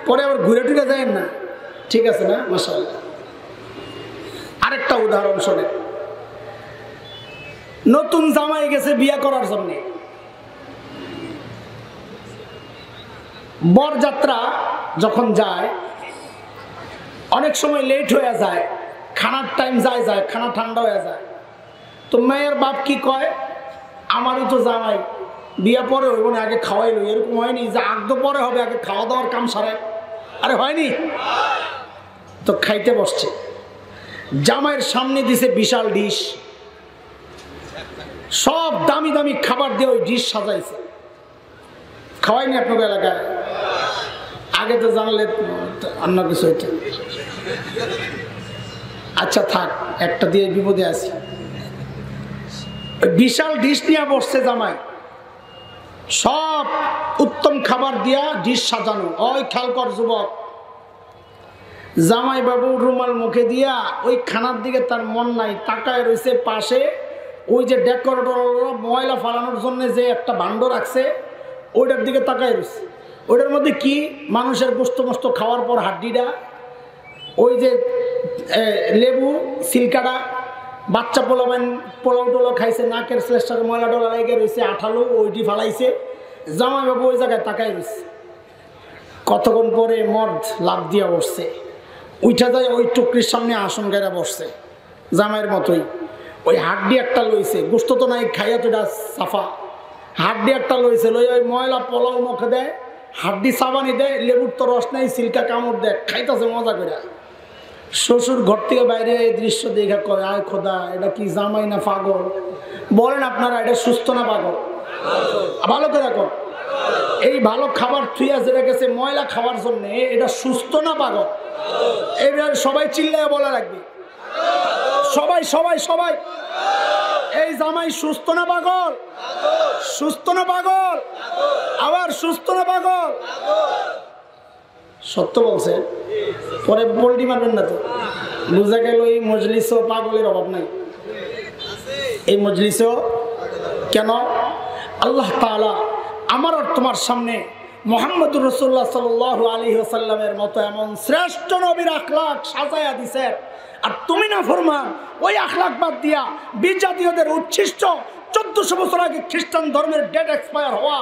পরে আবার ঘুরে টুরে যায় না, ঠিক আছে না? মাশাআল্লাহ। আরেকটা উদাহরণ শোনেন, নতুন জামাই গেছে বিয়ে করার জন্য, বরযাত্রা যখন যায় অনেক সময় লেট হয়ে যায়, খানার টাইম যায়, খানা ঠান্ডা হয়ে যায়, তো মেয়ের বাপ কি কয়, আমারই তো জামাই, বিয়া পরে হইব না, আগে খাওয়াইলো। এরকম হয়নি যে আগদ পরে হবে, আগে খাওয়া দাওয়ার কাম সারে? আরে হয়নি। তো খাইতে বসছে, জামাইয়ের সামনে দিছে বিশাল ডিশ, সব দামি দামি খাবার দিয়ে ওই ডিশ সাজাইছে। খাওয়াইনি আপনার এলাকায়? আগে তো জানলে অন্য কিছু হইতো। আচ্ছা থাক, একটা দিয়ে বিপদে আছি। বিশাল ডিশ নিয়ে বসছে জামাই, সব উত্তম খাবার দিয়া ডিশ সাজানো। ওই খেয়াল কর যুবক, জামাই বাবু রুমাল মুখে দিয়া ওই খানার দিকে তার মন নাই, তাকায় রয়েছে পাশে ওই যে ডেকোরেটর ময়লা ফালানোর জন্য যে একটা ভাণ্ড রাখছে, ওইটার দিকে তাকায় রয়েছে। ওইটার মধ্যে কি মানুষের গোস্ত মোস্ত খাওয়ার পর হাড্ডিটা, ওই যে লেবু সিলকাটা, বাচ্চা পোলাও টোলাও খাইছে, নাকের শ্লেষ্টার ময়লা টোলা লেগে রয়েছে, আঠালো ওইটি ফালাইছে। জামাই বাবু ওই জায়গায় তাকায় রয়েছে। কতক্ষণ পরে মর্দ লাভ দিয়া বসছে, উঠা যায় ওই টুকরির সামনে আসন গাইরা বসছে জামাইয়ের মতোই। ওই হাড্ডি একটা লইছে, গোস্ত তো নাই, খাইয়া তো এটা সাফা। হাড্ডি একটা লইছে, লই ওই ময়লা পোলাও মুখে দেয়, হাড্ডি সাবানি দেয়, লেবুর তো রস নাই, সিল্কা কামড় দেয়, খাইতেছে মজা করে। শ্বশুর ঘর থেকে বাইরে এই দৃশ্য দেখা কয়, আয় খোদা, এটা কি জামাই না পাগল? বলেন আপনারা, এটা সুস্থ না পাগল? ভালো করে কর। এই ভালো খাবার থুইয়া যেটা গেছে ময়লা খাওয়ার জন্য, এটা সুস্থ না পাগল? এবার সবাই চিল্লায় বলা লাগবে, সবাই সবাই সবাই। এই জামাই সুস্থ না পাগল? সুস্থ না পাগল? আবার সুস্থ না পাগল? সত্য বলছে, পরে পোল্টি মারবেন না তো। বুঝা গেল এই মজলিসও পাগলের অভাব নাই। এই মজলিসও কেন? আল্লাহ তাআলা আমার আর তোমার সামনে মুহাম্মদুর রাসূলুল্লাহ সাল্লাল্লাহু আলাইহি ওয়াসাল্লামের মতো এমন শ্রেষ্ঠ নবীর আখলাক সাজায়া দিছেন, আর তুমি না ফরমান ওই আখলাক বাদ দিয়া বিজাতীয়দের উচ্ছিষ্ট 1400 বছর আগে খ্রিস্টান ধর্মের ডেট এক্সপায়ার হওয়া,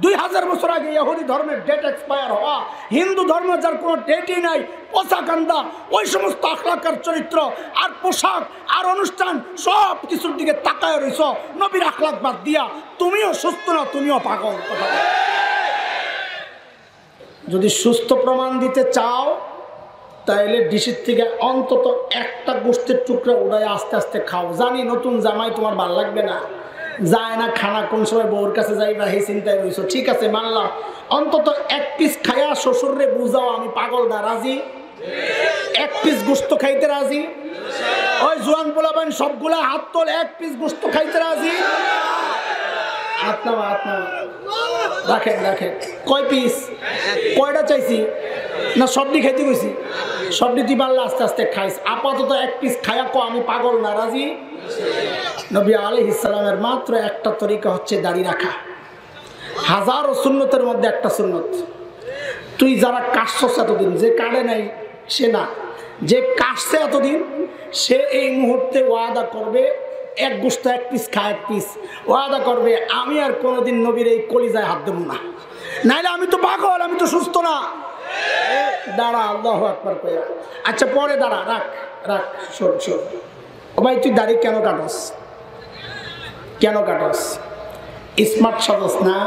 2000 বছর আগে ইহুদি ধর্মের ডেট এক্সপায়ার হওয়া, হিন্দু ধর্ম যার কোনো ডেটই নাই, পোশাক কান্দা, ওই সমস্ত আখলাকের চরিত্র আর পোশাক আর অনুষ্ঠান সব কিছুর দিকে তাকায় রইছ নবীর আখলাক বাদ দিয়া। তুমিও সুস্থ না, তুমিও পাগল। যদি সুস্থ প্রমাণ দিতে চাও তাইলে ডিশের থেকে অন্তত একটা গোস্তের টুকরা উড়াই আস্তে আস্তে খাও। জানি নতুন জামাই তোমার ভাল লাগবে না, যায় না খানা, কোন সময় বউর কাছে যাইবা এই চিন্তায় রয়েছো, ঠিক আছে মানলাম। অন্তত এক পিস খাইয়া শ্বশুরে বুঝাও আমি পাগল না, রাজি? এক পিস গোস্ত খাইতে রাজি? ওই জোয়ান পোলাবেন সবগুলা হাত তোল, এক পিস গোস্ত খাইতে রাজি? হাত নামা, হাত নামা, রাখেন রাখেন। কয় পিস? কয়টা চাইছি না সবটি খাইতে গেছি? সবটি তুই পারলে আস্তে আস্তে খাইস। আপাতত এক পিস খাইয়া কো আমি পাগল না, রাজি? নবী আলাইহিস সালামের মাত্র একটা তরিকা হচ্ছে দাড়ি রাখা। হাজারো সুন্নতের মধ্যে একটা সুন্নত। তুই যারা কাটছস এতদিন, যে কাটে নাই সে না, যে কাটছে এতদিন সে এই মুহূর্তে ওয়াদা করবে এক গোস্ত এক পিস খায়, এক পিস ওয়াদা করবে আমি আর কোনোদিন নবীর এই কলিজায় হাত দেবো না, নাইলে আমি তো পাগল, আমি তো সুস্থ না। দাঁড়া, আল্লাহু আকবার কইয়া। আচ্ছা পরে দাঁড়া, রাখ রাখ, শোন শোন। ও ভাই তুই দাড়ি কেন কাটস? কেন কাটস? স্মার্ট সাজস না,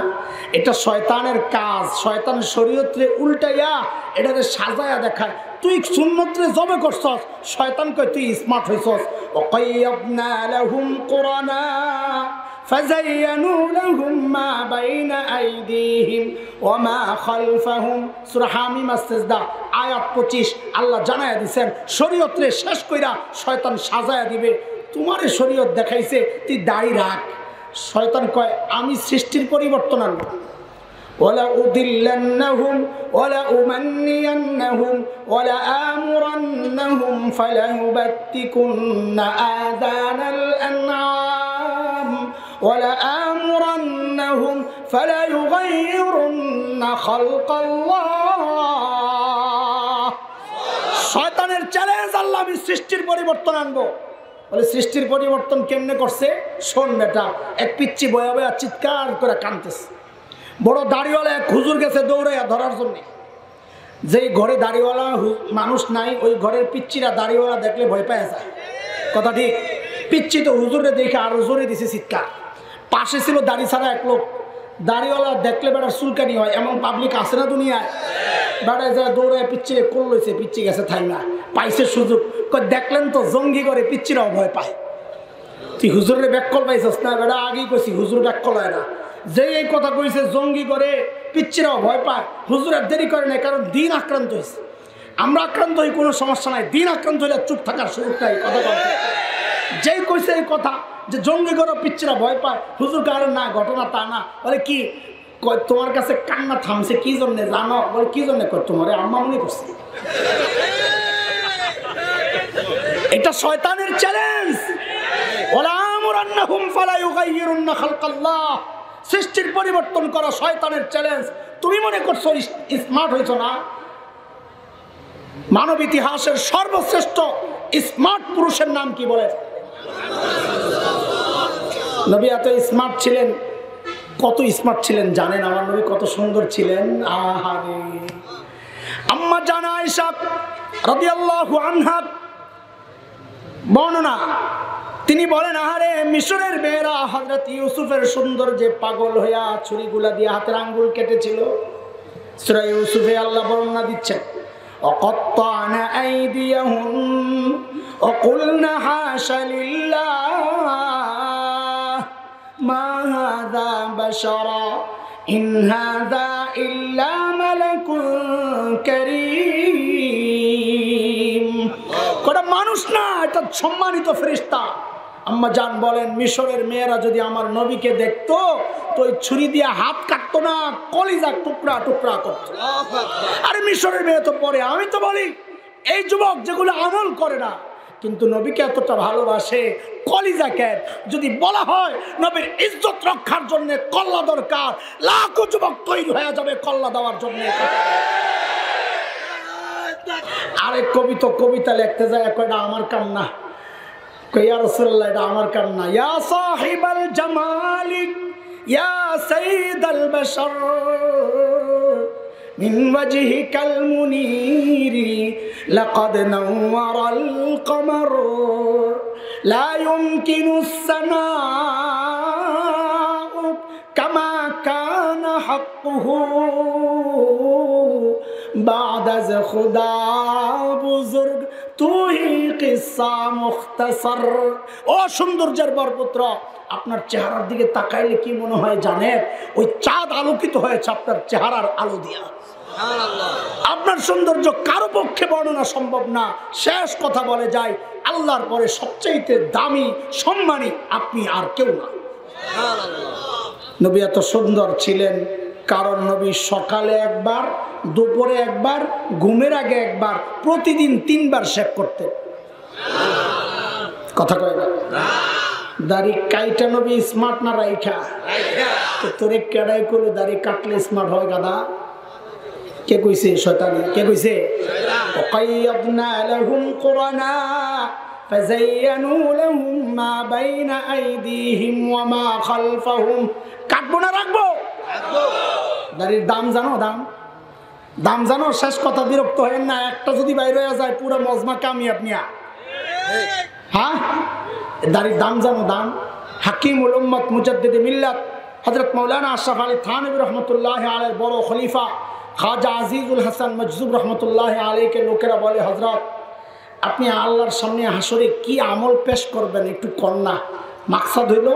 এটা শয়তানের কাজ। শয়তান শরীয়তরে উল্টাইয়া এটাকে সাজায়া দেখায়। তুই সুন্নতরে জবে করছস, শয়তান কয় তুই স্মার্ট হইছস। ওয়াকাইয়াবনা লাহুম কুরানা ফাযায়্যানু লাহুম মা বাইনা আইদিহিম ওয়া মা খালফাহুম। সূরা হামিম আস-সাজদা আয়াত 25 আল্লাহ জানায়া দিবেন শরীয়তরে শেষ কইরা শয়তান সাজায়া দিবে। তোমারে শরীয়ত দেখাইছে তুই দাড়ি রাখ। শয়তান কয় আমি সৃষ্টির পরিবর্তন আনবো। ওয়ালা উদিল্লান্নাহুম ওয়ালা উমান্নিয়ান্নাহুম ওয়ালা আমুরান্নাহুম ফালায়ুবাত্তিকুন্না আযানাল আনআম ওয়ালা আমুরান্নাহুম ফালায়ুগাইয়িরুন্না খালকাল্লাহ। শয়তানের চ্যালেঞ্জ, আল্লাহ আমি সৃষ্টির পরিবর্তন আনবো। বলে সৃষ্টির পরিবর্তন কেমনে করছে? শোন বেটা। এক পিচ্ছি বয়া বয়া চিৎকার করে কাঁদতেছে। বড় দাড়িওয়ালা এক হুজুর গেছে দৌড়াইয়া ধরার জন্য। যেই ঘরে দাড়িওয়ালা মানুষ নাই ওই ঘরের পিচ্ছিরা দাড়িওয়ালা দেখলে ভয় পায় যায়। কথা ঠিক? পিচ্ছি তো হুজুরে দেখে আরো জোরে দিছে চিৎকার। পাশে ছিল দাড়ি ছাড়া এক লোক, দাড়িওয়ালা দেখলে বেড়ার চুলকানি হয়, এমন পাবলিক আছে না দুনিয়ায়। বেড়ায় যায় দৌড়ায় পিচ্ছিরে করলেছে, পিচ্ছি গেছে থাইমা, পাইছে সুযোগ। দেখলেন তো জঙ্গি করে পিচ্ছিরাও ভয় পায়। তুই হুজুরের ব্যাককল পাইছিস না? বেড়া আগেই কইছি হুজুর ব্যাককল হয় না। যে এই কথা কইছে জঙ্গি করে পিচ্ছিরাও ভয় পায়, হুজুর আর দেরি করে নাই, কারণ দিন আক্রান্ত হয়েছে। আমরা আক্রান্ত হই কোনো সমস্যা নাই, দিন আক্রান্ত হইলে চুপ থাকার সুযোগ নাই। কথা বলতে যেই কইছে এই কথা যে জঙ্গি করে পিচ্ছিরা ভয় পায়, হুজুর কারণ না, ঘটনা তা না। বলে কি তোমার কাছে কান্না থামছে কি জন্যে জানো? বলে কি জন্যে? তোমার আম্মা মনে করছে। এটা শয়তানের চ্যালেঞ্জ। সৃষ্টির পরিবর্তন করা শয়তানের চ্যালেঞ্জ। তুমি মনে করছো স্মার্ট হয়েছো না? মানব ইতিহাসের সর্বশ্রেষ্ঠ স্মার্ট পুরুষের নাম কি বলে? নবী এত স্মার্ট ছিলেন। কত স্মার্ট ছিলেন জানেন? আমার নবী কত সুন্দর ছিলেন। আহারে আম্মা জান আয়েশা রাদিয়াল্লাহু আনহা বর্ণনা, তিনি বলেন, আহারে মিশরের মেয়েরা হযরত ইউসুফের সৌন্দর্যে পাগল হইয়া ছুরিগুলা দিয়ে হাতের আঙ্গুল কেটেছিল। সূরা ইউসুফে আল্লাহ বর্ণনা দিচ্ছেন, وقطعنا أيديهم وقلنا حاش لله ما هذا بشرا إن هذا إلا ملك كريم। কোটা মানুষ না, এটা সম্মানিত ফেরেশতা। আম্মা জান বলেন, মিশরের মেয়েরা যদি আমার নবীকে দেখতো তো ওই ছুরি দিয়ে হাত কাটতো না, কলিজা টুকরা টুকরা করতো। আরে মিশরের মেয়ে তো পরে। আমি তো বলি এই যুবক যেগুলো আমল করে না কিন্তু নবীকে এতটা ভালোবাসে, কলিজা কেন? যদি বলা হয় নবীর ইজ্জত রক্ষার জন্য কল্লা দরকার, লাখো যুবক তৈরি হয়ে যাবে কল্লা দেওয়ার জন্য। আরেক কবিতা লিখতে যায়, কয়টা আমার কাম না। ইয়া রাসূলুল্লাহ, এটা আমার কাম না। ইয়া সাহিবাল জামালি ইয়া সাইয়্যিদাল বাশার মিন ওয়াজহিকাল মুনীরি লাকাদ নাওয়ারাল কমার লা ইউমকিনুস সানাউ কামা কানা হাক্কুহু বা'দা য খুদা বুজুর্গ তুই কিসসা মুখতাসার। ও সৌন্দর্যের বরপুত্র, আপনার চেহারার দিকে তাকাইলে কি মনে হয় জানেন? ওই চাঁদ আলোকিত হয়েছে আপনার চেহারার আলো দিয়া। আপনার সৌন্দর্য কারো পক্ষে বর্ণনা সম্ভব না। শেষ কথা বলে যায়, আল্লাহর পরে সবচাইতে দামি সম্মানী আপনি আর কেউ না। নবী এত সুন্দর ছিলেন কারণ নবী সকালে একবার, দুপুরে একবার, ঘুমের আগে একবার, প্রতিদিন 3 বার শেভ করতেন। কথা কয় না? দাড়ি কাইটা নবী স্মার্ট না রাইখা? তো তোরে কেডাই করলো দাড়ি কাটলে স্মার্ট হয় গাদা? কে কইছে? শয়তানি। কে কইছে? ওয়াকাইয়াদনা লাহুম কুরানা ফাযায়্যানু লাহুম মা বাইনা আইদিহিম ওয়া মা খালফাহুম। কাটবো না রাখবো? দাড়ির দাম জানো? দাম জানো? শেষ কথা, বিরক্ত হয়েন না। একটা যদি বাইরে হয়ে যায় পুরো মজমা কামিয়াব নিয়া। হ্যাঁ, দাড়ির দাম জানো? দাম। হাকিমুল উম্মত মুজাদ্দিদে মিল্লাত হযরত মাওলানা আশরাফ আলী থানভী রহমতুল্লাহ আলাইহির বড় খলিফা খাজা আজিজুল হাসান মজজুব রহমতুল্লাহ আলাইহিকে লোকেরা বলে, হযরত আপনি আল্লাহর সামনে হাসরে কি আমল পেশ করবেন একটু কর না। মাকসাদ হইল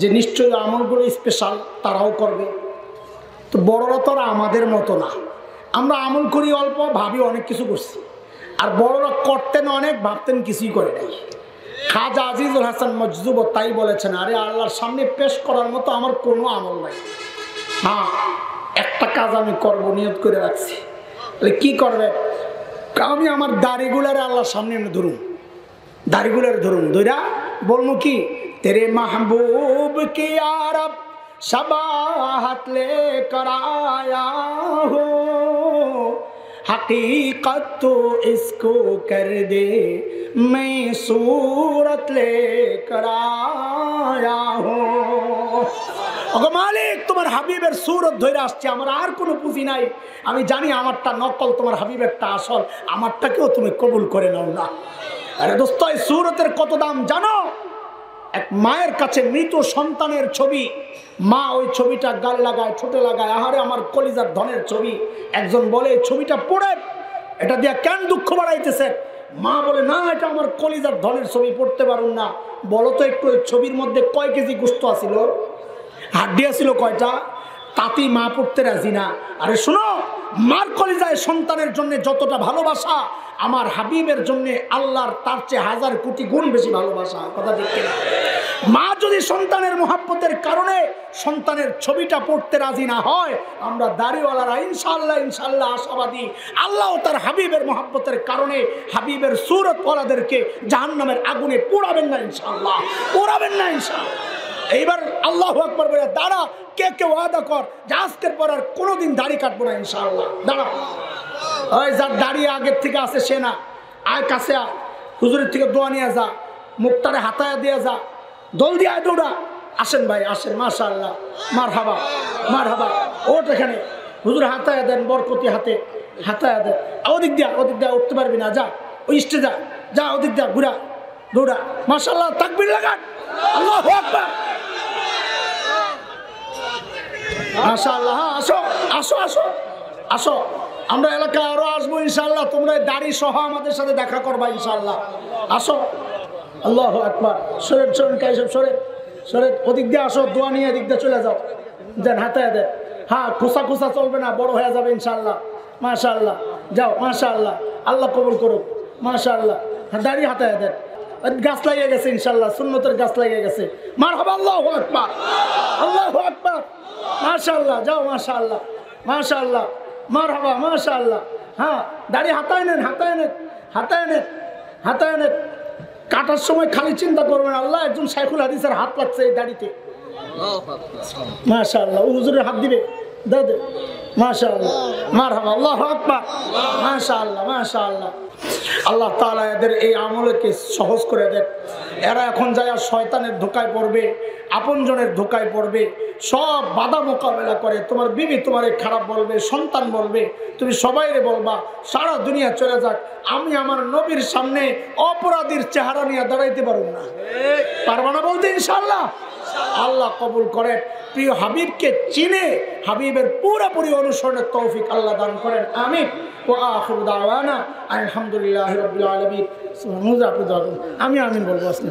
যে নিশ্চয়ই আমলগুলো স্পেশাল, তারাও করবে। তো বড়রা তো আমাদের মতো না, আমরা আমল করি অল্প, ভাবি অনেক কিছু করছি। আর বড়রা করতেন অনেক, ভাবতেন কিছুই করে নাই। খাজা আজিজুল হাসান মজজুব তাই বলেছেন, আরে আল্লাহর সামনে পেশ করার মতো আমার কোনো আমল নাই। হ্যাঁ, একটা কাজ আমি করব, নিয়ত করে রাখছি। কি করবে? আমি আমার দাড়িগুলারে আল্লাহর সামনে ধরুন, দাড়িগুলারে ধরুন, ধরা বলবো কি, তেরে মাহবুব কে আরব शबाहत लेकर आया हो, हकीकत तो इसको कर दे मैं सूरत लेकर आया हो। ওগো মালিক, তোমার হাবিবের সুরত ধরে আসছে, আমার আর কোনো পুঁজি নাই। আমি জানি আমারটা নকল, তোমার হাবিবেরটা আসল, আমারটাকেও তুমি কবুল করে নাও না। আরে দোস্ত, এই সুরতের কত দাম জানো? এক মায়ের কাছে মৃত সন্তানের ছবি, মা ওই ছবিটা গাল লাগায়, ঠোঁটে লাগায়, আহারে আমার কলিজার ধনের ছবি। একজন বলে এই ছবিটা পড়ে এটা দিয়া কেন দুঃখ বাড়াইতেছে? মা বলে না, এটা আমার কলিজার ধনের ছবি, পড়তে পারুন না। বলো তো একটু, ওই ছবির মধ্যে কয় কেজি গোশত আছিল, হাড্ডি আছিল কয়টা? তাতেই মা পড়তে রাজি না। আরে শোনো, মার কলিজায় সন্তানের জন্য যতটা ভালোবাসা, আমার হাবিবের জন্য আল্লাহর তার চেয়ে 1000 কোটি গুণ বেশি ভালোবাসা। কথা ঠিক কিনা? মা যদি সন্তানের মোহাব্বতের কারণে সন্তানের ছবিটা পড়তে রাজি না হয়, আমরা দাড়িওয়ালারা ইনশাআল্লাহ ইনশাআল্লাহ আশাবাদী, আল্লাহ তার হাবিবের মোহাব্বতের কারণে হাবিবের সুরতওয়ালাদেরকে জাহান্নামের আগুনে পোড়াবেন না ইনশাআল্লাহ, পোড়াবেন না ইনশাআল্লাহ। এইবার আল্লাহু আকবার বলে দাঁড়া, কে কে ওয়াদা কর যে আজকের পর আর কোনোদিন দাড়ি কাটবো না ইনশাআল্লাহ। দাঁড়া, ওই যার দাড়ি আগের থেকে আছে সে না, আয় কাছে আয়, হুজুরের থেকে দোয়া নিয়ে যা, মুখটারে হাতায়া দিয়ে যা, দল দিয়ে আয়, দৌড়া। আসেন ভাই আসেন, মাশাআল্লাহ, মারহাবা মারহাবা। ওঠ এখানে, হুজুর হাতায়া দেন, বরকতি হাতে হাতায়া দেন। ওদিক দিয়া উঠতে পারবি না, যা ওই স্টে যা, যা ওদিক দিয়া ঘুরা, দৌড়া। মাশাআল্লাহ, তাকবীর লাগান, আল্লাহু আকবার, মাশাআল্লাহ। হ্যাঁ, আসো আসো আসো আসো, আমরা এলাকায় আরো আসবো ইনশাআল্লাহ। তোমরা দাড়ি সহ আমাদের সাথে দেখা করবা ইনশাআল্লাহ। আসো, আল্লাহু আকবার। সরেন সরেন, কাইসব সরেন সরেন, ওদিক দিয়ে আসো, দোয়া নিয়ে এদিক দিয়ে চলে যাও, দেন হাতায় দেন। হ্যাঁ, খোসা খোসা চলবে না, বড় হয়ে যাবে ইনশাআল্লাহ। মাশাআল্লাহ, যাও, মাশাআল্লাহ, আল্লাহ কবুল করুক, মাশাআল্লাহ। দাড়ি হাতায় দেন, গাছ লাগিয়ে গেছে ইনশাআল্লাহ, সুন্নতের গাছ লাগিয়ে গেছে। মারহাবা, আল্লাহু আকবার, আল্লাহু আকবার, মাশাআল্লাহ, যাও, মাশাআল্লাহ মাশাআল্লাহ, মারহাবা, মাশাআল্লাহ। হ্যাঁ, দাড়ি হাতায় নেন, হাতায় নেন, হাতায় নেন, হাতায় নেন। কাটার সময় খালি চিন্তা করবেন, আল্লাহ একজন শাইখুল হাদিসের হাত লাগছে এই দাড়িতে, মাশাআল্লাহ। ও হুজুরের হাত দিবে, দে দে, মাশাআল্লাহ, মারহাবা, আল্লাহু আকবার, মাশাআল্লাহ মাশাআল্লাহ। আল্লাহ তাআলা এদের এই আমলকে সহজ করে দেন। এরা এখন যায় আর শয়তানের ধোকায় পড়বে, আপনজনের ধোকায় পড়বে, সব বাধা মোকাবেলা করে। তোমার বিবি তোমারে খারাপ বলবে, সন্তান বলবে, তুমি সবাইরে বলবা, সারা দুনিয়া চলে যাক, আমি আমার নবীর সামনে অপরাধীর চেহারা নিয়ে দাঁড়াইতে পারব না। পারবা না বলতে ইনশাআল্লাহ? আল্লাহ কবুল করেন। প্রিয় হাবিবকে চিনে হাবিবের পুরোপুরি অনুসরণের তৌফিক আল্লাহ দান করেন, আমিন। ওয়া আখিরু দাওয়ানা আলহামদুলিল্লাহি রাব্বিল আলামিন। আমি আমিন বলবো আজকে।